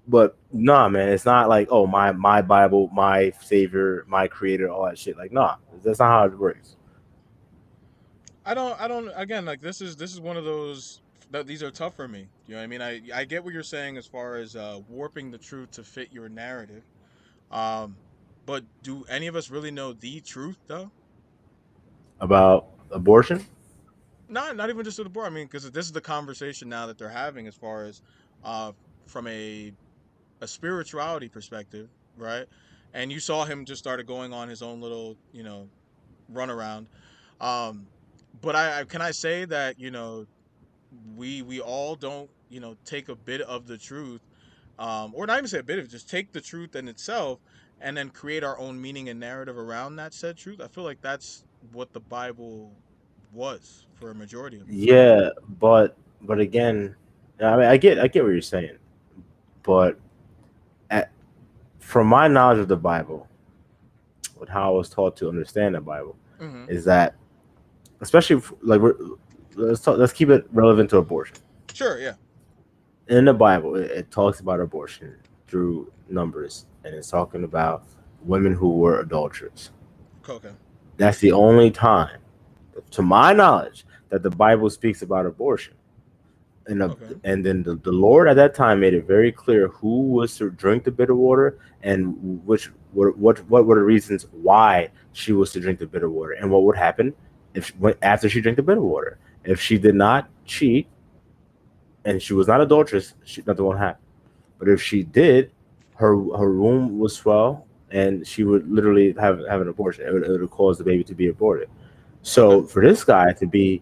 but nah, man, it's not like, oh, my Bible, my Savior, my Creator, all that shit. Like, nah, that's not how it works. I don't. Again, like this is one of those that these are tough for me. You know what I mean? I get what you're saying as far as warping the truth to fit your narrative. But do any of us really know the truth though? About abortion? Not even just to the board. I mean, because this is the conversation now that they're having as far as from a spirituality perspective, right? And you saw him just started going on his own little, run around. But can I say that, we all don't, take a bit of the truth, or not even say a bit of it, just take the truth in itself and then create our own meaning and narrative around that said truth. I feel like that's what the Bible was for a majority of it. Yeah, but again, I mean, I get what you're saying, but from my knowledge of the Bible, with how I was taught to understand the Bible, is that especially like let's keep it relevant to abortion. Sure, yeah. In the Bible, it talks about abortion through numbers, and it's talking about women who were adulterers. Okay. That's the only time, to my knowledge, that the Bible speaks about abortion. Okay. And then the Lord at that time made it very clear who was to drink the bitter water and what were the reasons why she was to drink the bitter water and what would happen after she drank the bitter water. If she did not cheat and she was not adulterous, nothing would happen. But if she did, her womb would swell and she would literally have an abortion. It would cause the baby to be aborted. Okay. So for this guy to be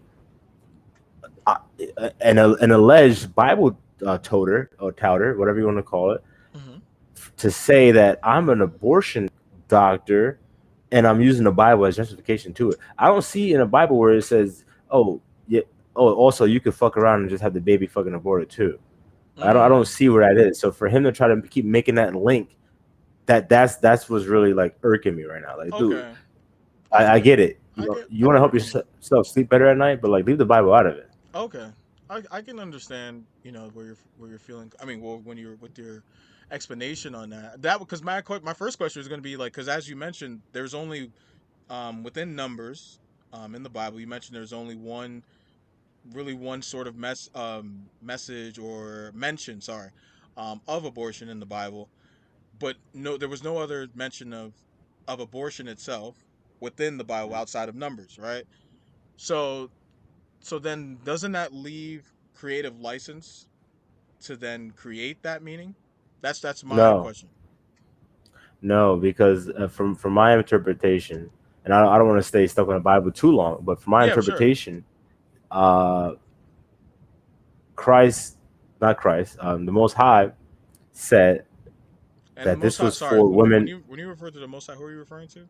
uh, an alleged Bible toter or touter, whatever you want to call it, Hmm. to say that I'm an abortion doctor and I'm using the Bible as justification to it. I don't see in the Bible where it says, "Oh, yeah, oh, also you could fuck around and just have the baby fucking aborted too." I don't Mm. see where that is. So for him to try to keep making that link, that's what's really like irking me right now. Like, dude, Okay. I Okay. get it. I You want to get help your point. yourself sleep better at night, but like leave the Bible out of it. Okay. I can understand, where you're feeling. I mean, well, when you're with your explanation on that. That because my first question is going to be like, because as you mentioned, there's only within numbers in the Bible, you mentioned there's only one sort of message or mention, sorry, of abortion in the Bible, but no, there was no other mention of abortion itself within the Bible outside of numbers, right? So so then doesn't that leave creative license to then create that meaning? That's my No, question. no, because from my interpretation, and I don't want to stay stuck on the Bible too long, but from my Yeah, sure. interpretation, uh, Christ, not Christ, the Most High said And the that Most this High, was sorry, for when you when women, you when you refer to the Most High, who are you referring to?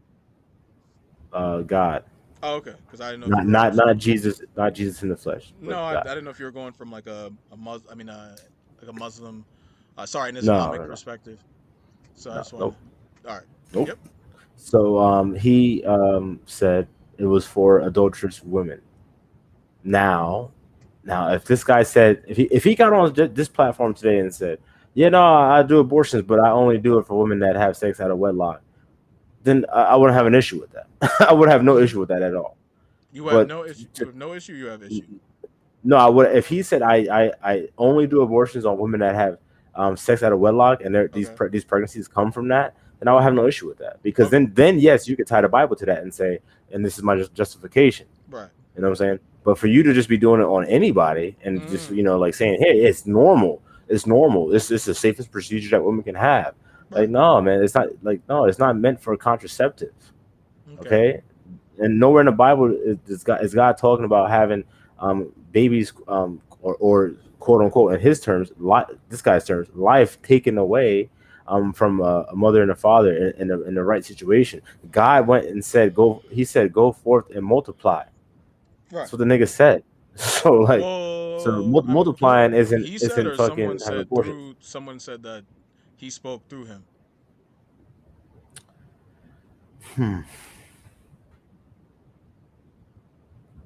God, Oh, okay, because I didn't know if not you were not not Jesus, not Jesus in the flesh, no, but I God. didn't know if you were going from like a Mus I mean like a Muslim, sorry, an No, Islamic no, no, perspective. So I no, just want nope, to. All right. nope. Yep. So he said it was for adulterous women. Now, now, if this guy said if he got on this platform today and said, "Yeah, no, I do abortions, but I only do it for women that have sex out of wedlock," then I wouldn't have an issue with that. I would have no Hmm. issue with that at all. You have But no issue to, with no issue. You have issue. no, I would if he said I only do abortions on women that have sex out of wedlock and Okay. these pregnancies come from that, then I would have no issue with that because Okay. then yes, you could tie the Bible to that and say, and this is my justification. Right. You know what I'm saying? But for you to just be doing it on anybody and just Mm. like saying, "Hey, it's normal. It's normal. It's the safest procedure that women can have." Like, Right. no, man, it's not like no, it's not meant for contraceptive. Okay. Okay, and nowhere in the Bible is God talking about having babies or quote unquote in his terms, this guy's terms, life taken away from a mother and a father in the right situation. God went and said, "Go." He said, "Go forth and multiply." Right. That's what the nigga said. So like, so Well, I mean, multiplying he said, isn't or someone fucking having said abortions. through someone said that he spoke through him. Hmm.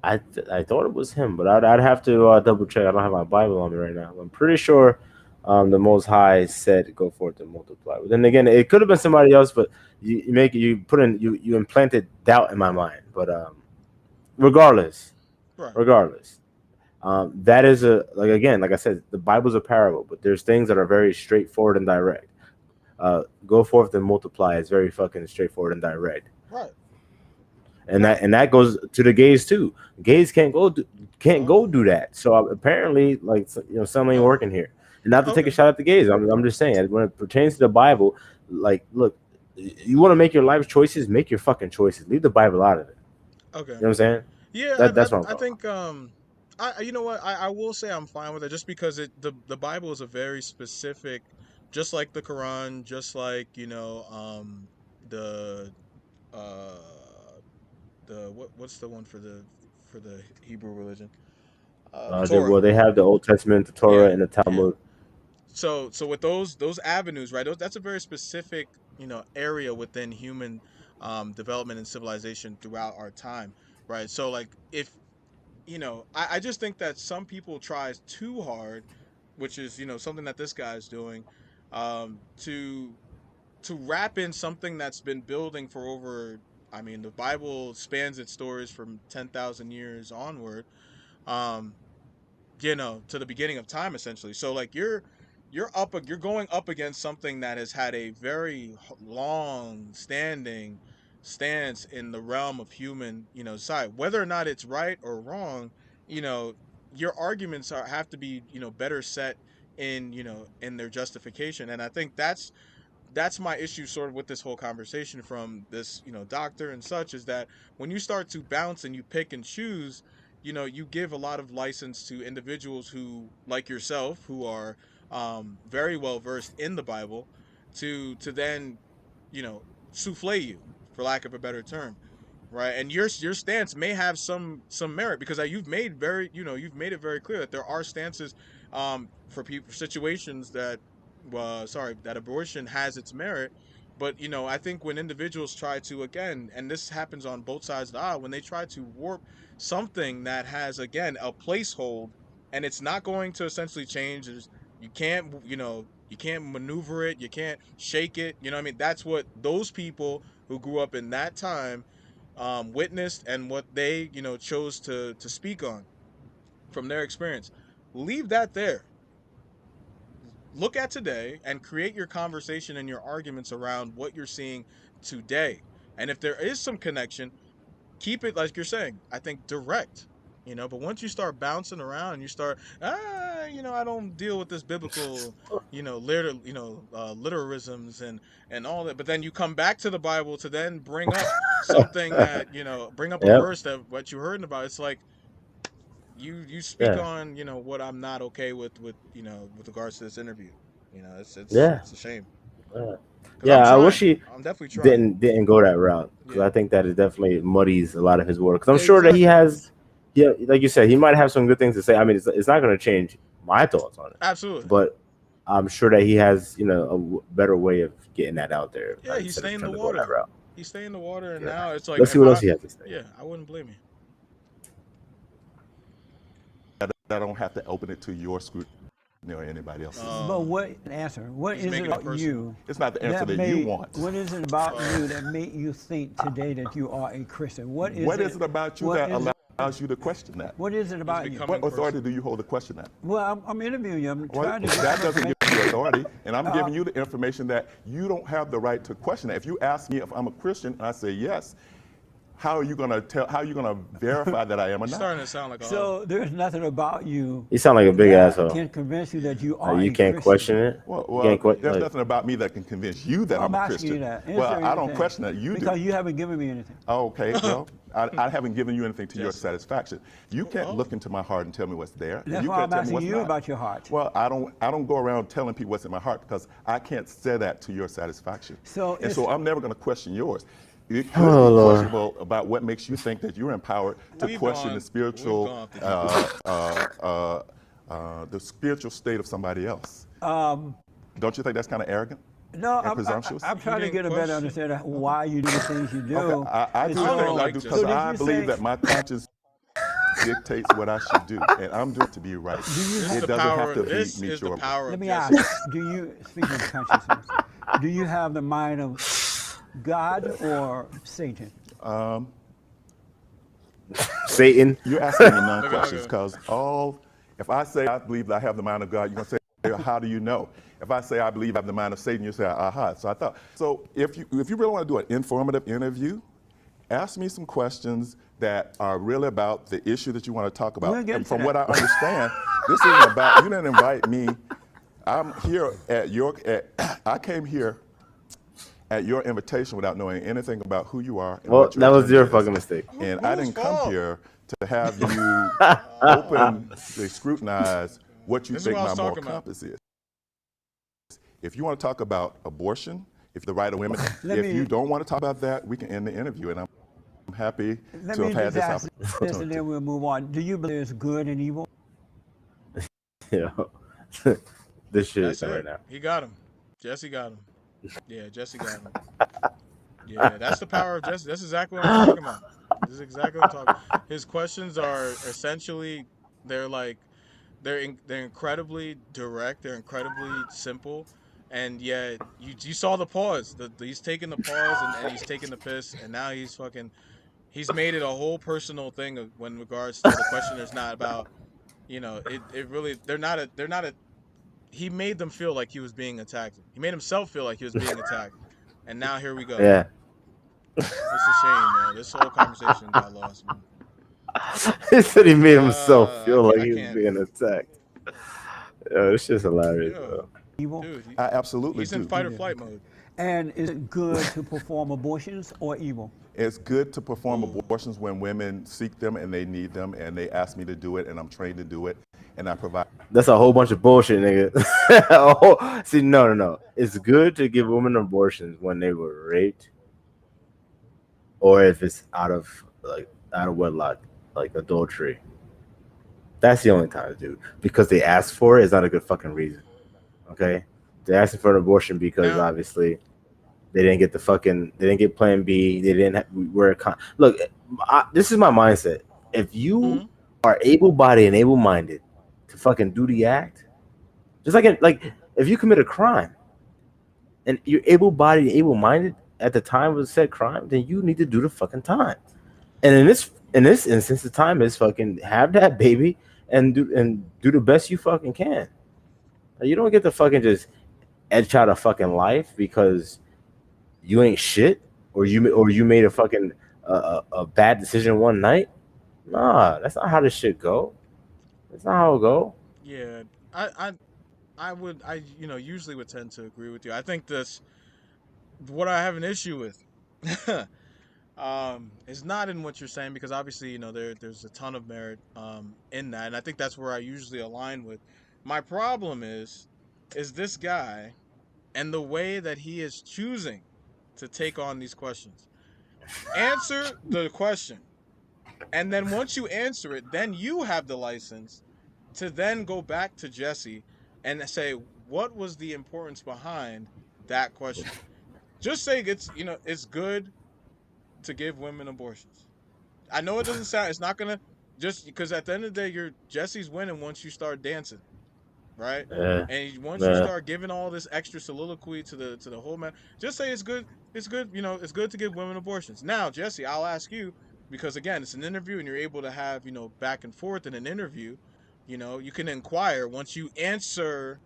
I thought it was him, but I'd have to double check. I don't have my Bible on me right now. I'm pretty sure the Most High said, "Go forth and multiply." But then again, it could have been somebody else. But you implanted doubt in my mind. But regardless, Right. regardless, that is a like again, like I said, the Bible's a parable, but there's things that are very straightforward and direct. Go forth and multiply is very fucking straightforward and direct, Right. and Right. that goes to the gays too. Gays can't go Oh. do that. So apparently, like something ain't Oh. working here. And not to take a Okay. shot at the gays, I'm just saying when it pertains to the Bible, like look, you want to make your life choices, make your fucking choices. Leave the Bible out of it. Okay. You know what I'm saying? Yeah. That's what I'm I talking think you know what, I will say I'm fine with it just because the Bible is a very specific, just like the Quran, just like the uh what's the one for the Hebrew religion, the about. Torah. They have the Old Testament, the Yeah. Torah, and the Yeah. Talmud. So with those avenues, right? That's a very specific area within human development and civilization throughout our time, right? So like if I just think that some people try too hard, which is something that this guy's doing, to wrap in something that's been building for over. I mean, the Bible spans its stories from 10,000 years onward. Um, to the beginning of time essentially. So like you're going up against something that has had a very long standing stance in the realm of human, side. Whether or not it's right or wrong, you know, your arguments have to be, better set in, in their justification. And I think that's my issue sort of with this whole conversation from this doctor and such, is that when you start to bounce and you pick and choose, you give a lot of license to individuals who, like yourself, who are very well versed in the Bible, to then souffle you, for lack of a better term, right? And your stance may have some merit, because you've made it very clear that there are stances for people, for situations that that abortion has its merit. But I think when individuals try to, again, and this happens on both sides of the aisle, when they try to warp something that has, again, a placehold, and it's not going to essentially change. You can't you can't maneuver it, you can't shake it, what I mean? That's what those people who grew up in that time witnessed, and what they chose to speak on from their experience. Leave that there. Look at today and create your conversation and your arguments around what you're seeing today. And if there is some connection, keep it, like you're saying, I think, direct. But once you start bouncing around and you start, I don't deal with this biblical, literalisms and all that. But then you come back to the Bible to then bring up something that, bring up a Yep. verse that what you heard about. It's like you speak Yeah. on, what I'm not okay with with regards to this interview. It's Yeah. it's a shame. Yeah. 'Cause I'm Yeah, I wish trying. he I'm definitely trying. didn't go that route, because Yeah. I think that it definitely muddies a lot of his work. Because I'm sure that he has, yeah, like you said, he might have some good things to say. I mean, it's not going to change my thoughts on it, Absolutely. but I'm sure that he has, better way of getting that out there. Yeah, he's instead of staying in trying the to go that water. route. He's staying in the water, and Yeah. now it's like, Let's see if what else he has to say. yeah, I wouldn't blame you. I don't have to open it to your scrutiny or anybody else's. But what answer? What He's is it making it about personal. you? It's not the answer that you want. What is it about you that made you think today that you are a Christian? What is it about you what that is it- allows you to question that? What is it about you? becoming- What authority do you hold to question that? Well, I'm interviewing you. I'm Well, trying to get that some doesn't give information. you authority, and I'm giving you the information that you don't have the right to question that. If you ask me if I'm a Christian and I say yes, how are you going to verify that I am or You're not? starting to sound like a So there's nothing about you You sound like a big that asshole. can convince you that you are You a can't Christian. question it. Well, You can't there's nothing about me that can convince you that I'm a asking Christian. you that. Well, Answer I don't anything. question that. You Because do. you haven't given me anything. Oh, okay, well, I haven't given you anything to your Yes. satisfaction. You can't look into my heart and tell me what's there. That's you why can't I'm tell me asking what's you not. about your heart. Well, I don't go around telling people what's in my heart, because I can't say that to your satisfaction. So and it's- so I'm never going to question yours. It could Oh, be Lord. questionable about what makes you think that you're empowered to We've question gone- the spiritual, we've gone off the spiritual state of somebody else. Don't you think that's kind of arrogant? No, and presumptuous? I'm trying to didn't get a better question- understanding of why you do the things you do. Okay, I do So- the things I like do just- because So did I you believe say- that my conscience dictates what I should do, and I'm doing it to be right. It doesn't have to This meet is the your. power Let of me Jesse. ask, do you, speaking of consciousness, do you have the mind of God or Satan? Satan. You're asking me none Okay, questions, okay. because if I say I believe that I have the mind of God, you're going to say, how do you know? If I say I believe I have the mind of Satan, you say, aha. So if you really want to do an informative interview, ask me some questions that are really about the issue that you want to talk about. We'll get And to from that. what I understand, this isn't about, you didn't invite me. I'm here I came here at your invitation without knowing anything about who you are. And Well, what your that was your agenda is. fucking mistake. And I Whose didn't fault? come here to have you openly scrutinize what you This is think what I my was moral talking about. compass is. If you want to talk about abortion, if the right of women, if you don't want to talk about that, we can end the interview, and I'm happy Let to me have had just this ask this opportunity. and then we'll move on. Do you believe there's good and evil? This shit That's right it. now. He got him. Jesse got him. Yeah, Jesse got him. Yeah, that's the power of Jesse. That's exactly what I'm talking about. This This is exactly what I'm talking. His questions are essentially they're like they're incredibly direct. They're incredibly simple, and yet you saw the pause. He's taking the pause and he's taking the piss, and now he's made it a whole personal thing when regards to the questioner's not about it really they're not a he made them feel like he was being attacked. He made himself feel like he was being attacked, and now here we go. Yeah. It's a shame, man. This whole conversation got lost, man. He said he made himself I feel can't. like I he was can't. being attacked. Yo, it's just hilarious, Yo, bro. Evil. dude, I absolutely he's in do. fight or flight mode. And is it good to perform abortions or evil? It's good to perform Ooh. abortions when women seek them and they need them and they ask me to do it and I'm trained to do it and I provide. That's a whole bunch of bullshit, nigga. See, no. It's good to give women abortions when they were raped, or if it's out of wedlock, like adultery. That's the only time to do, because they asked for it is not a good fucking reason. Okay, they're asking for an abortion because Now, obviously they didn't get Plan B. They didn't look. This is my mindset. If you are able-bodied and able-minded to fucking do the act, just like if you commit a crime and you're able-bodied and able-minded at the time of the said crime, then you need to do the fucking time. And in this instance, the time is fucking have that baby and do the best you fucking can. You don't get to fucking just edge out a fucking life because you ain't shit, or you made a fucking a bad decision one night. Nah, that's not how this shit go. That's not how it go. yeah, I usually would tend to agree with you. I think what I have an issue with is not in what you're saying, because obviously there's a ton of merit in that, and I think that's where I usually align with. My problem is this guy and the way that he is choosing to take on these questions. Answer the question, and then once you answer it, then you have the license to then go back to Jesse and say what was the importance behind that question. Just say it's good to give women abortions. I know it doesn't sound. It's not gonna just because at the end of the day, Jesse's winning once you start dancing, right? Yeah, And once you yeah. start giving all this extra soliloquy to the whole man, just say it's good. It's good. It's good to give women abortions. Now, Jesse, I'll ask you, because again, it's an interview and you're able to have back and forth in an interview. You can inquire once you answer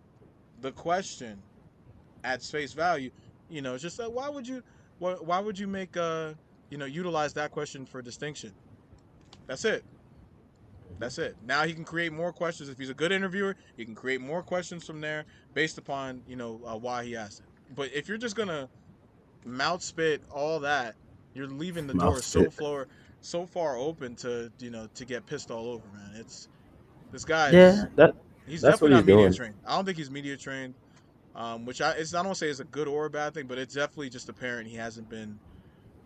the question at face value. It's just like why would you make utilize that question for distinction? That's it. That's it. Now he can create more questions. If he's a good interviewer, he can create more questions from there based upon why he asked it. But if you're just gonna mouth spit all that, you're leaving the door Mouth spit. so far open to to get pissed all over, man. This guy Yeah, is he's that's what definitely he's not media doing. trained. I don't think he's media trained. Which I don't want to say is a good or a bad thing, but it's definitely just apparent he hasn't been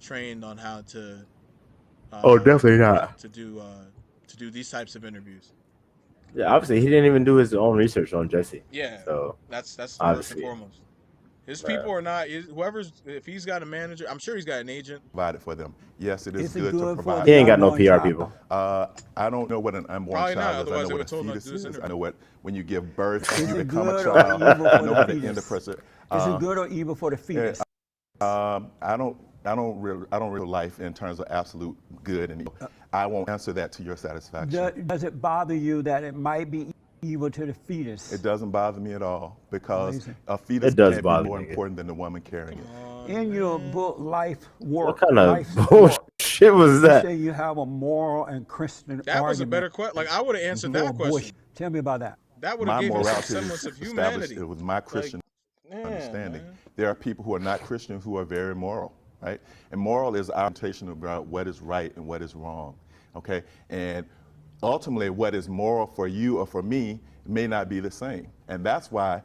trained on how to Oh, definitely not. to do these types of interviews. Yeah, obviously he didn't even do his own research on Jesse. Yeah, So that's first and obviously, foremost. His people are not if he's got a manager, I'm sure he's got an agent. Provided for them. Yes, it is Is it good to good for provide. he ain't got no unborn PR child? people. I don't know what an unborn Probably not, child is. I otherwise know they what a would've told him not fetus to do this is. I interview. know what when you give birth, Is you it become a good or child. evil I for know the what the fetus? end of person. Is it good or evil for the fetus? I don't really life in terms of absolute good and evil. I won't answer that to your satisfaction. Does it bother you that it might be evil to the fetus? It doesn't bother me at all because Amazing. a fetus It does can't be bother more me. important than the woman carrying it. In your book, Life Work, What kind of Life's Work, bullshit was you that? say you have a moral and Christian That was a argument better question. Like I would have answered for that abortion. question. Tell me about that. That would have My gave him some morality semblance of is established humanity. with my Christian Yeah, understanding. man. There are people who are not Christian who are very moral, right? And moral is our orientation about what is right and what is wrong, okay? And ultimately, what is moral for you or for me may not be the same. And that's why,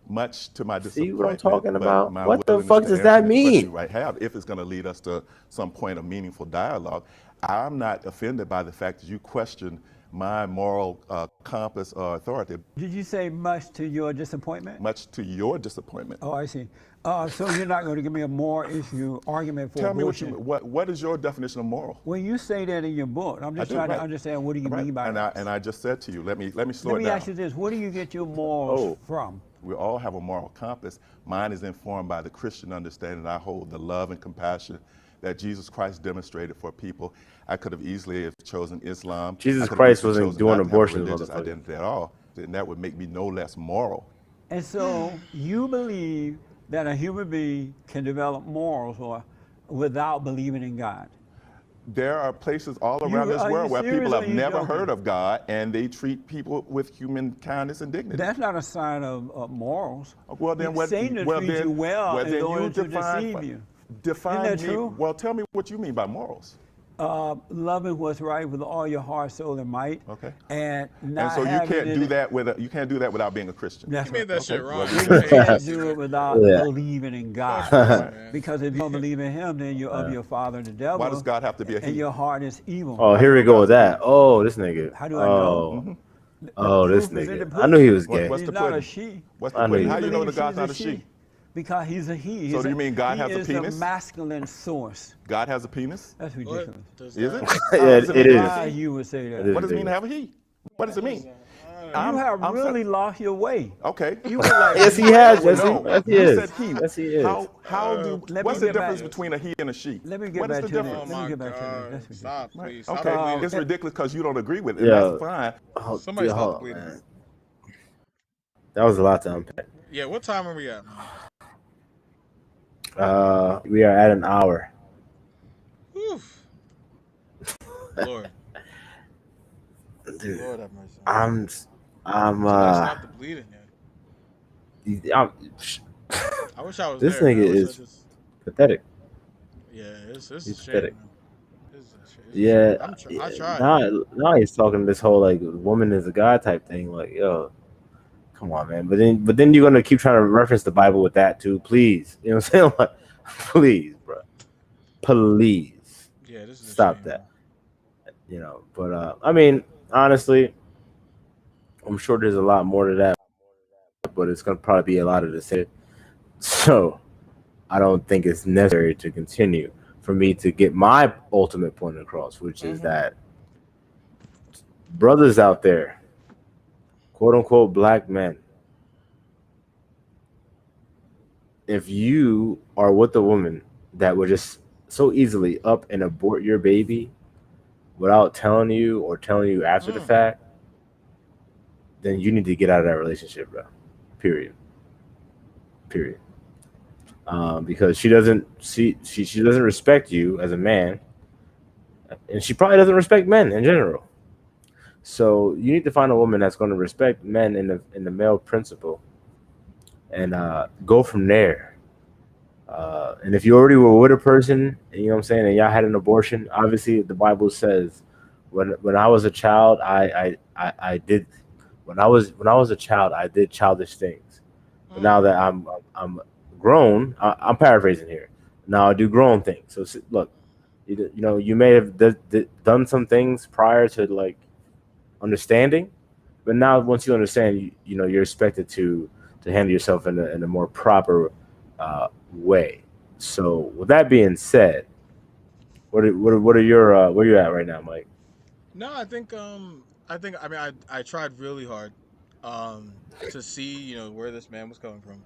much to my See disappointment, what I'm talking but about? my What the willingness fuck to does answer that the mean? question right have, if it's going to lead us to some point of meaningful dialogue, I'm not offended by the fact that you question my moral compass or authority, Did you say much to your disappointment? much to your disappointment. Oh, I see. So you're not going to give me a moral issue argument for Tell me abortion? what is your definition of moral? Well, you say that in your book. I'm just trying to understand what do you mean by that. And I just said to you, let me slow Let it down. me ask you this: where do you get your morals from? We all have a moral compass. Mine is informed by the Christian understanding I hold, the love and compassion that Jesus Christ demonstrated for people. I could have easily have chosen Islam. Jesus Christ wasn't doing abortions, religious identity at all. And that would make me no less moral. And so you believe that a human being can develop morals or without believing in God? There are places all around this world where people have never heard of God, and they treat people with human kindness and dignity. That's not a sign of morals. Well, then what? Satan Well, treats then, you well well, in then order you to deceive you. Define Isn't that me. true? Well, tell me what you mean by morals. Loving what's right with all your heart, soul, and might. Okay. And not And so you can't do it. that you can't do that without being a Christian. That's You made that shit wrong. You can't do it without believing in God. Man. Because if you don't believe in Him, then you're of your father, the devil. Why does God have to be a and he? your heart is evil. Oh, here we go with that. Oh, this nigga. How do I know? Oh, this Proof is in the nigga. I knew he was gay. What's He's the not a pudding? she. What's I the knew pudding? you How do you know believe that God's she's not a she? Because he's a he. So do you mean God has a He penis? is the masculine source. God has a penis? That's ridiculous. Is it? Yeah, it is. Why you would say that? It is. What does it mean to have a he? What does it mean? You have really lost your way. Okay. You were like, Yes, he has. Yes, No, yes, he you is. said he. Yes, he is. What's the difference between a he and a she? Let me get What is back the to difference? that. Let me get back to that. That's ridiculous. Stop, please. Okay, Stop the it's bleeding. ridiculous because you don't agree with it. Yeah. That's fine. Oh, Somebody dude, stop hold the on, bleeding. man. That was a lot to unpack. Yeah, what time are we at, man? We are at an hour. Whew. Lord. Dude, Lord have mercy. I'm Somebody stop the bleeding, yeah. I wish I was This there. nigga man. I wish is pathetic. Yeah, it's He's a shame. pathetic. Man. It's a shame. Yeah, I tried. now he's talking this whole like woman is a god type thing. Like, yo, come on, man. But then you're gonna keep trying to reference the Bible with that too, please. You know what I'm saying? Like, please, bro, please, Yeah, this is a stop shame, that. You know, but I mean, honestly, I'm sure there's a lot more to that, but it's gonna probably be a lot of the same. So I don't think it's necessary to continue for me to get my ultimate point across, which is that brothers out there, quote unquote black men, if you are with a woman that would just so easily up and abort your baby without telling you or telling you after the fact, then you need to get out of that relationship, bro. Period. Because she doesn't respect you as a man, and she probably doesn't respect men in general. So you need to find a woman that's going to respect men in the male principle, and go from there. And if you already were with a person, you know what I'm saying, and y'all had an abortion, obviously the Bible says, when I was a child, I did. When I was a child, I did childish things. But now that I'm grown, I'm paraphrasing here. Now I do grown things. So look, you know, you may have done some things prior to like understanding, but now once you understand, you know you're expected to handle yourself in a more proper way. So with that being said, what are your where you at right now, Mike? No, I think I mean I tried really hard to see, you know, where this man was coming from.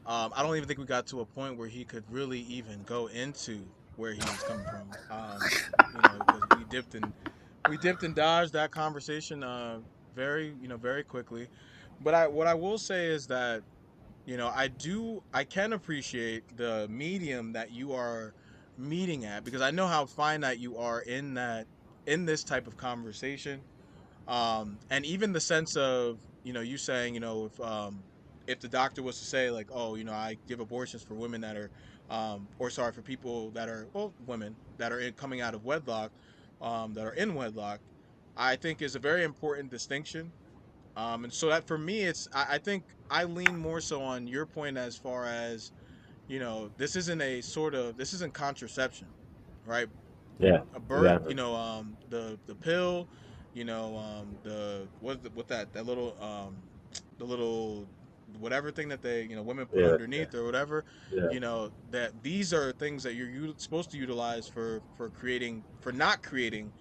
I don't even think we got to a point where he could really even go into where he was coming from. You know, because we dipped and dodged that conversation very quickly. But what I will say is that, you know, I can appreciate the medium that you are meeting at, because I know how finite you are in this type of conversation. And even the sense of, you know, you saying, you know, if the doctor was to say like, oh, you know, I give abortions for women that are or sorry, for people that are, well, women that are coming out of wedlock, that are in wedlock, I think is a very important distinction. And so that for me, I think I lean more so on your point as far as, you know, this isn't contraception, right? Yeah, A birth, exactly. you know, the pill, the what that little the little whatever thing that they women put Yeah, underneath or whatever, yeah. that these are things that you're supposed to utilize for not creating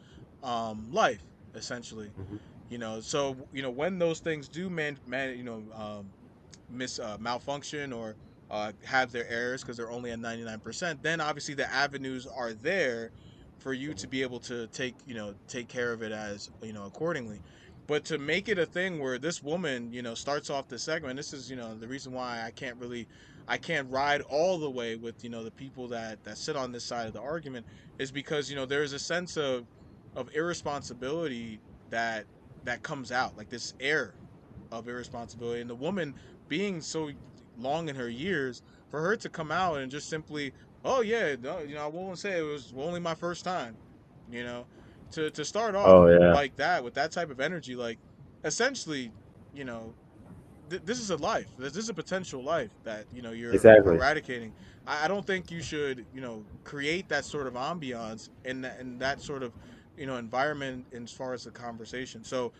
life essentially. Mhm. So when those things do malfunction or have their errors because they're only at 99%, then obviously the avenues are there for you to be able to take care of it as accordingly. But to make it a thing where this woman starts off the segment, this is the reason why I can't ride all the way with the people that sit on this side of the argument, is because there's a sense of irresponsibility that comes out, like this air of irresponsibility, and the woman being so long in her years, for her to come out and just simply, oh yeah, no, I won't say it was only my first time, you know, to start off Oh yeah, like that with that type of energy, like essentially, you know, this is a life. This is a potential life that you're exactly. eradicating. I don't think you should create that sort of ambiance in that sort of environment as far as the conversation. So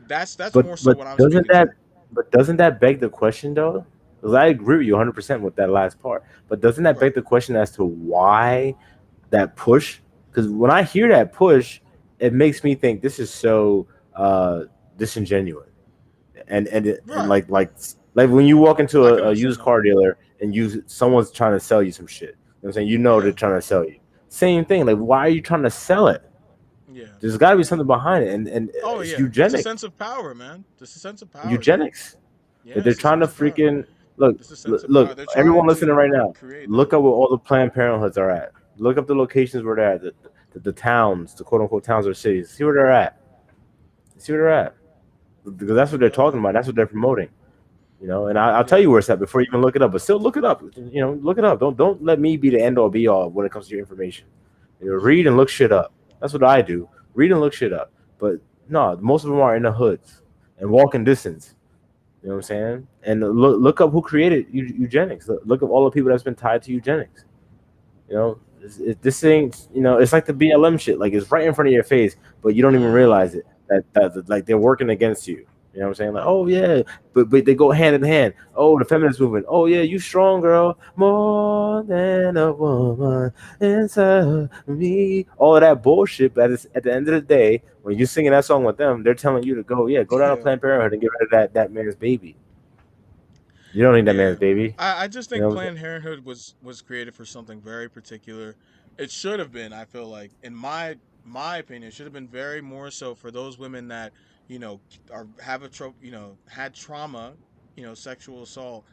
that's But more so but what I'm doesn't speaking that to. but doesn't that beg the question though? Because I agree with you 100% with that last part. But doesn't that Right. beg the question as to why that push? Because when I hear that push, it makes me think this is so disingenuous, and Right. like when you walk into I can a understand used that. car dealer and someone's trying to sell you some shit. You know what I'm saying? You know they're Yeah. trying to sell you. Same thing. Like, why are you trying to sell it? Yeah. There's got to be something behind it, and Oh it's yeah. It's a eugenics. sense of power, man. It's a sense of power, dude. Eugenics. Yeah, They're it's a trying to sense of power. freaking look, It's a sense look, of power. look. They're Everyone trying listening to right now, create that. look up where all the Planned Parenthoods are at. Look up the locations where they're at, the towns, the quote unquote towns or cities. See where they're at. See where they're at, because that's what they're talking Definitely. about. That's what they're promoting. And I'll tell Yeah. you where it's at before you even look it up. But still, look it up. Look it up. Don't let me be the end all be all when it comes to your information. Read and look shit up. That's what I do. Read and look shit up. But no, most of them are in the hoods and walking distance. You know what I'm saying? And look up who created eugenics. Look up all the people that's been tied to eugenics. This thing, it's like the BLM shit. Like, it's right in front of your face, but you don't even realize Mm. it. That like they're working against you. You know what I'm saying? Like, Yeah. oh yeah, but they go hand in hand. Oh, the feminist movement. Oh yeah, you strong girl, more than a woman inside me. All of that bullshit. But at the end of the day, when you're singing that song with them, they're telling you to go down to Yeah. Planned Parenthood and get rid of that man's baby. You don't need that Yeah. man's baby. I just You think know. Planned Parenthood was created for something very particular. It should have been, I feel like, in my opinion, it should have been very more so for those women that, are have a had trauma, sexual assault,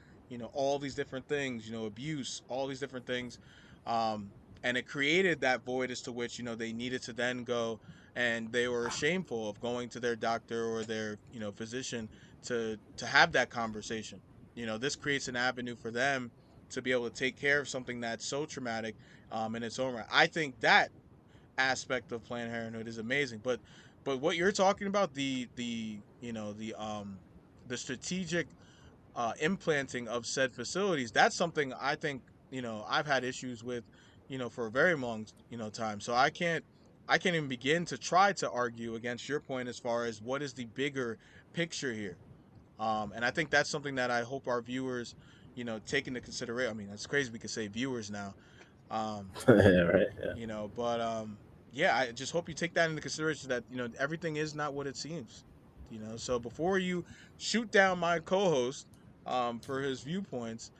all these different things, abuse, all these different things. And it created that void as to which, they needed to then go, and they were shameful of going to their doctor or their, physician to have that conversation. This creates an avenue for them to be able to take care of something that's so traumatic in its own right. I think that aspect of Planned Parenthood is amazing, but what you're talking about, the strategic implanting of said facilities, that's something I think I've had issues with for a very long time. So I can't even begin to try to argue against your point as far as what is the bigger picture here. And I think that's something that I hope our viewers, take into consideration. I mean, it's crazy we could say viewers now. Um, Yeah, right. Yeah. but yeah, I just hope you take that into consideration that, everything is not what it seems. So before you shoot down my co-host for his viewpoints,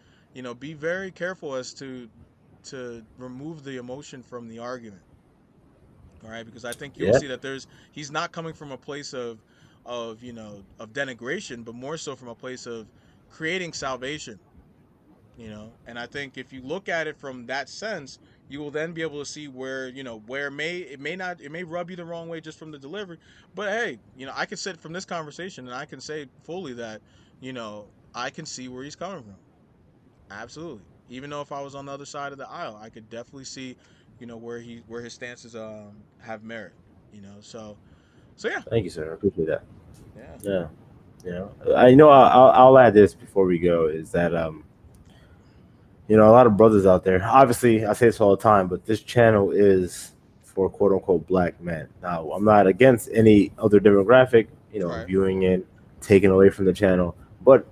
be very careful as to remove the emotion from the argument. All right, because I think you'll Yeah. see that he's not coming from a place of denigration, but more so from a place of creating salvation. And I think if you look at it from that sense, you will then be able to see where where it may rub you the wrong way just from the delivery. But hey, I can sit from this conversation and I can say fully that I can see where he's coming from. Absolutely. Even though if I was on the other side of the aisle, I could definitely see, where his stances have merit. So yeah. Thank you, sir. I appreciate that. Yeah. Yeah. I know. I'll add this before we go is that a lot of brothers out there. Obviously, I say this all the time, but this channel is for quote unquote black men. Now, I'm not against any other demographic, Right. viewing it, taken away from the channel, but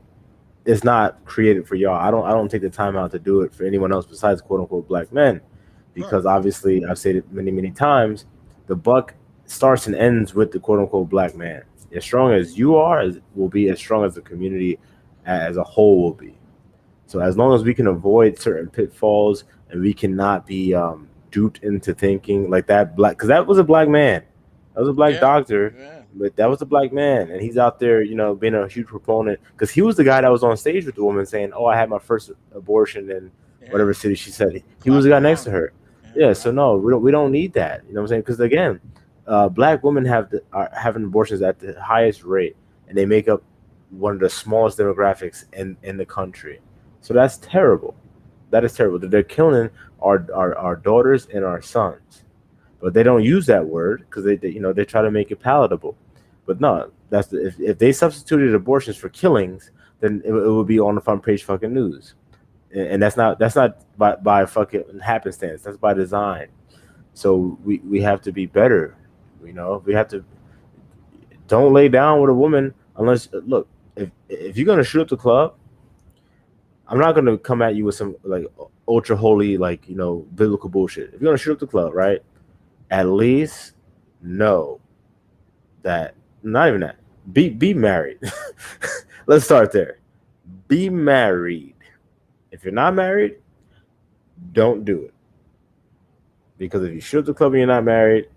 it's not created for y'all. I don't take the time out to do it for anyone else besides quote unquote black men, Right. because obviously I've said it many times. The buck starts and ends with the quote unquote black man. As strong as you are, will be as strong as the community as a whole will be. So as long as we can avoid certain pitfalls and we cannot be duped into thinking like that black, because that was a black man, that was a black Yeah. doctor, Yeah. but that was a black man, and he's out there, being a huge proponent because he was the guy that was on stage with the woman saying, "Oh, I had my first abortion in Yeah. whatever city she said." He was the Clapping guy next to along. her. Yeah. Yeah, so Clapping no, along. we don't need that. You know what I'm saying? Because again, black women are having abortions at the highest rate, and they make up one of the smallest demographics in the country. So that's terrible. That is terrible. They're killing our daughters and our sons, but they don't use that word because they try to make it palatable. But no, if they substituted abortions for killings, then it would be on the front page fucking news, and that's not by fucking happenstance. That's by design. So we have to be better. We have to don't lay down with a woman unless look if you're gonna shoot up the club. I'm not gonna come at you with some like ultra holy like biblical bullshit. If you're gonna shoot up the club, right? At least know that not even that. Be married. Let's start there. Be married. If you're not married, don't do it. Because if you shoot up the club and you're not married,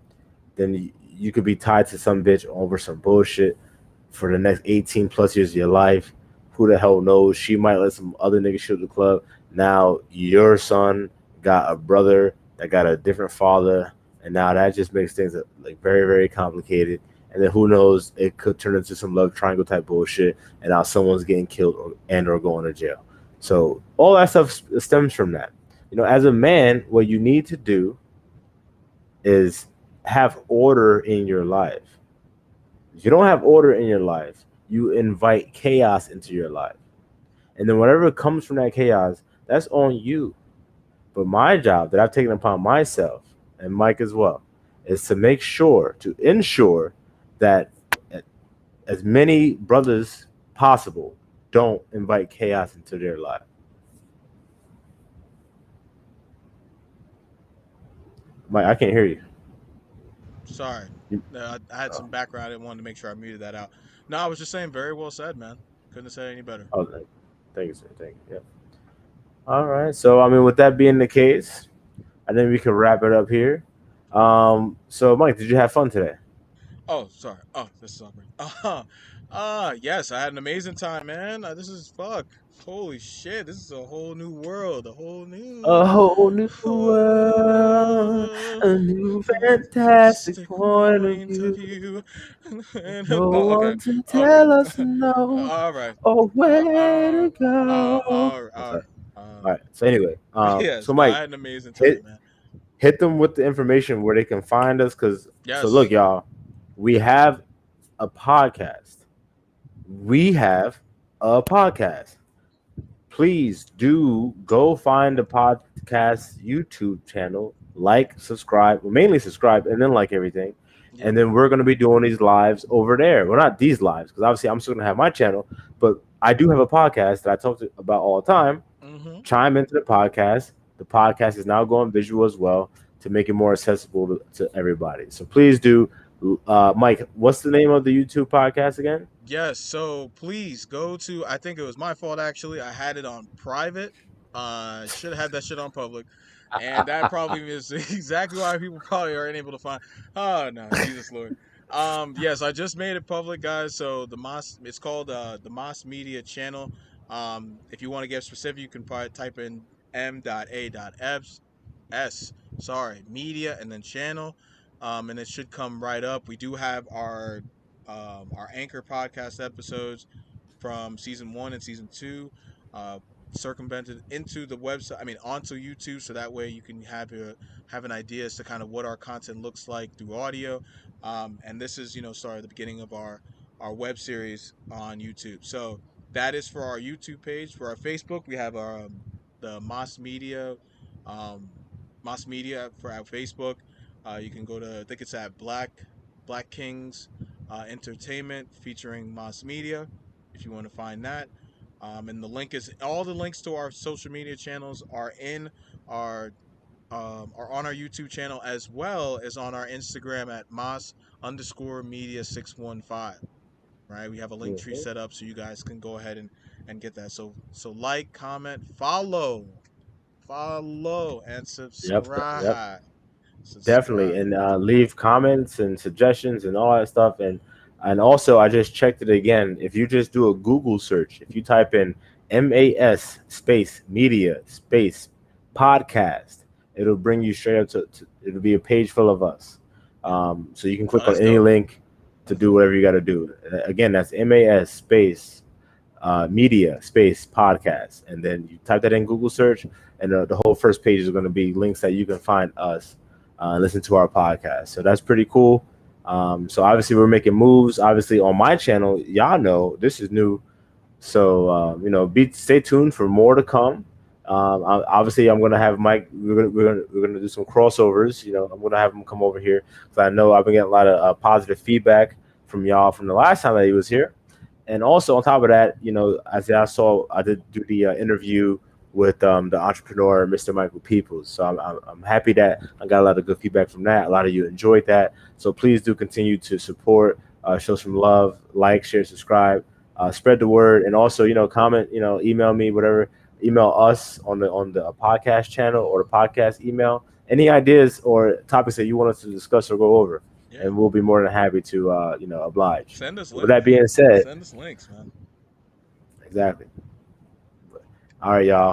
then you could be tied to some bitch over some bullshit for the next 18 plus years of your life. Who the hell knows? She might let some other nigga shoot the club. Now your son got a brother that got a different father, and now that just makes things like very, very complicated. And then who knows? It could turn into some love triangle type bullshit, and now someone's getting killed or going to jail. So all that stuff stems from that. As a man, what you need to do is have order in your life. If you don't have order in your life, you invite chaos into your life. And then whatever comes from that chaos, that's on you. But my job that I've taken upon myself, and Mike as well, is to make sure, to ensure that as many brothers possible don't invite chaos into their life. Mike, I can't hear you. Sorry. You- I had oh, some background. I wanted to make sure I muted that out. No, I was just saying, very well said, man. Couldn't have said it any better. oh, thank you, sir. Thank you. Yeah. All right. So, I mean, with that being the case, I think we can wrap it up here. So Mike, did you have fun today? Oh, sorry. Oh, this is awkward. Yes, I had an amazing time, man. This is fuck. Holy shit, this is a whole new world. A whole A new whole new world, uh, a new fantastic fantastic point of point of view. view. No Oh, okay. one to Okay. tell us no All right. or where to go. All right. I'm All sorry. right. All right. So anyway, Yes, so no, I Mike, had an amazing time, hit man. hit them with the information where they can find us. Cause so look, Yes. y'all, we have a podcast. We have a podcast. Please do go find the podcast YouTube channel, like, subscribe, well, mainly subscribe, and then like everything. Yep. And then we're going to be doing these lives over there. Well, not these lives, because obviously I'm still going to have my channel, but I do have a podcast that I talk about all the time. Mm-hmm. Chime into the podcast. The podcast is now going visual as well to make it more accessible to everybody. So please do. Mike, what's the name of the YouTube podcast again? Yes, so please go to, I think it was my fault actually. I had it on private. Should have had that shit on public. And that probably is exactly why people probably aren't able to find. Oh no, Jesus Lord. Yes, I just made it public, guys. So it's called the Moss Media channel. If you want to get specific, you can probably type in m.a.s, sorry, media and then channel. And it should come right up. We do have our Anchor podcast episodes from season 1 and season 2 uh, circumvented into the website. I mean, onto YouTube, so that way you can have an idea as to kind of what our content looks like through audio. And this is sorry, the beginning of our web series on YouTube. So that is for our YouTube page. For our Facebook, we have the um, Moss Media for our Facebook. You can go to, I think it's at Black Kings Entertainment featuring Mass Media if you want to find that. And the link is, all the links to our social media channels are in our are on our YouTube channel, as well as on our Instagram at Moss_Media615. Right, we have a link tree Mhm. set up so you guys can go ahead and get that. So like, comment, follow, and Yep. subscribe. Definitely, Subscribe. and leave comments and suggestions and all that stuff. And also, I just checked it again. If you just do a Google search, if you type in MAS space media space podcast, it'll bring you straight up to it'll be a page full of us. So you can Oh, click on that's any dope. link to do whatever you got to do. Again, that's MAS space media space podcast, and then you type that in Google search, and the whole first page is going to be links that you can find us, listen to our podcast. So that's pretty cool. So obviously we're making moves. Obviously on my channel, y'all know this is new, so stay tuned for more to come. Obviously, I'm gonna have Mike. We're gonna do some crossovers. I'm gonna have him come over here because I know I've been getting a lot of positive feedback from y'all from the last time that he was here. And also on top of that, as I saw, I did do the interview with the entrepreneur, Mr. Michael Peoples. So I'm happy that I got a lot of good feedback from that. A lot of you enjoyed that. So please do continue to support, show some love, like, share, subscribe, spread the word, and also comment, email me, whatever, email us on the podcast channel or the podcast email. Any ideas or topics that you want us to discuss or go over, Yeah. and we'll be more than happy to oblige. Send us With that being links. said, Send us links, man. exactly. All right, y'all.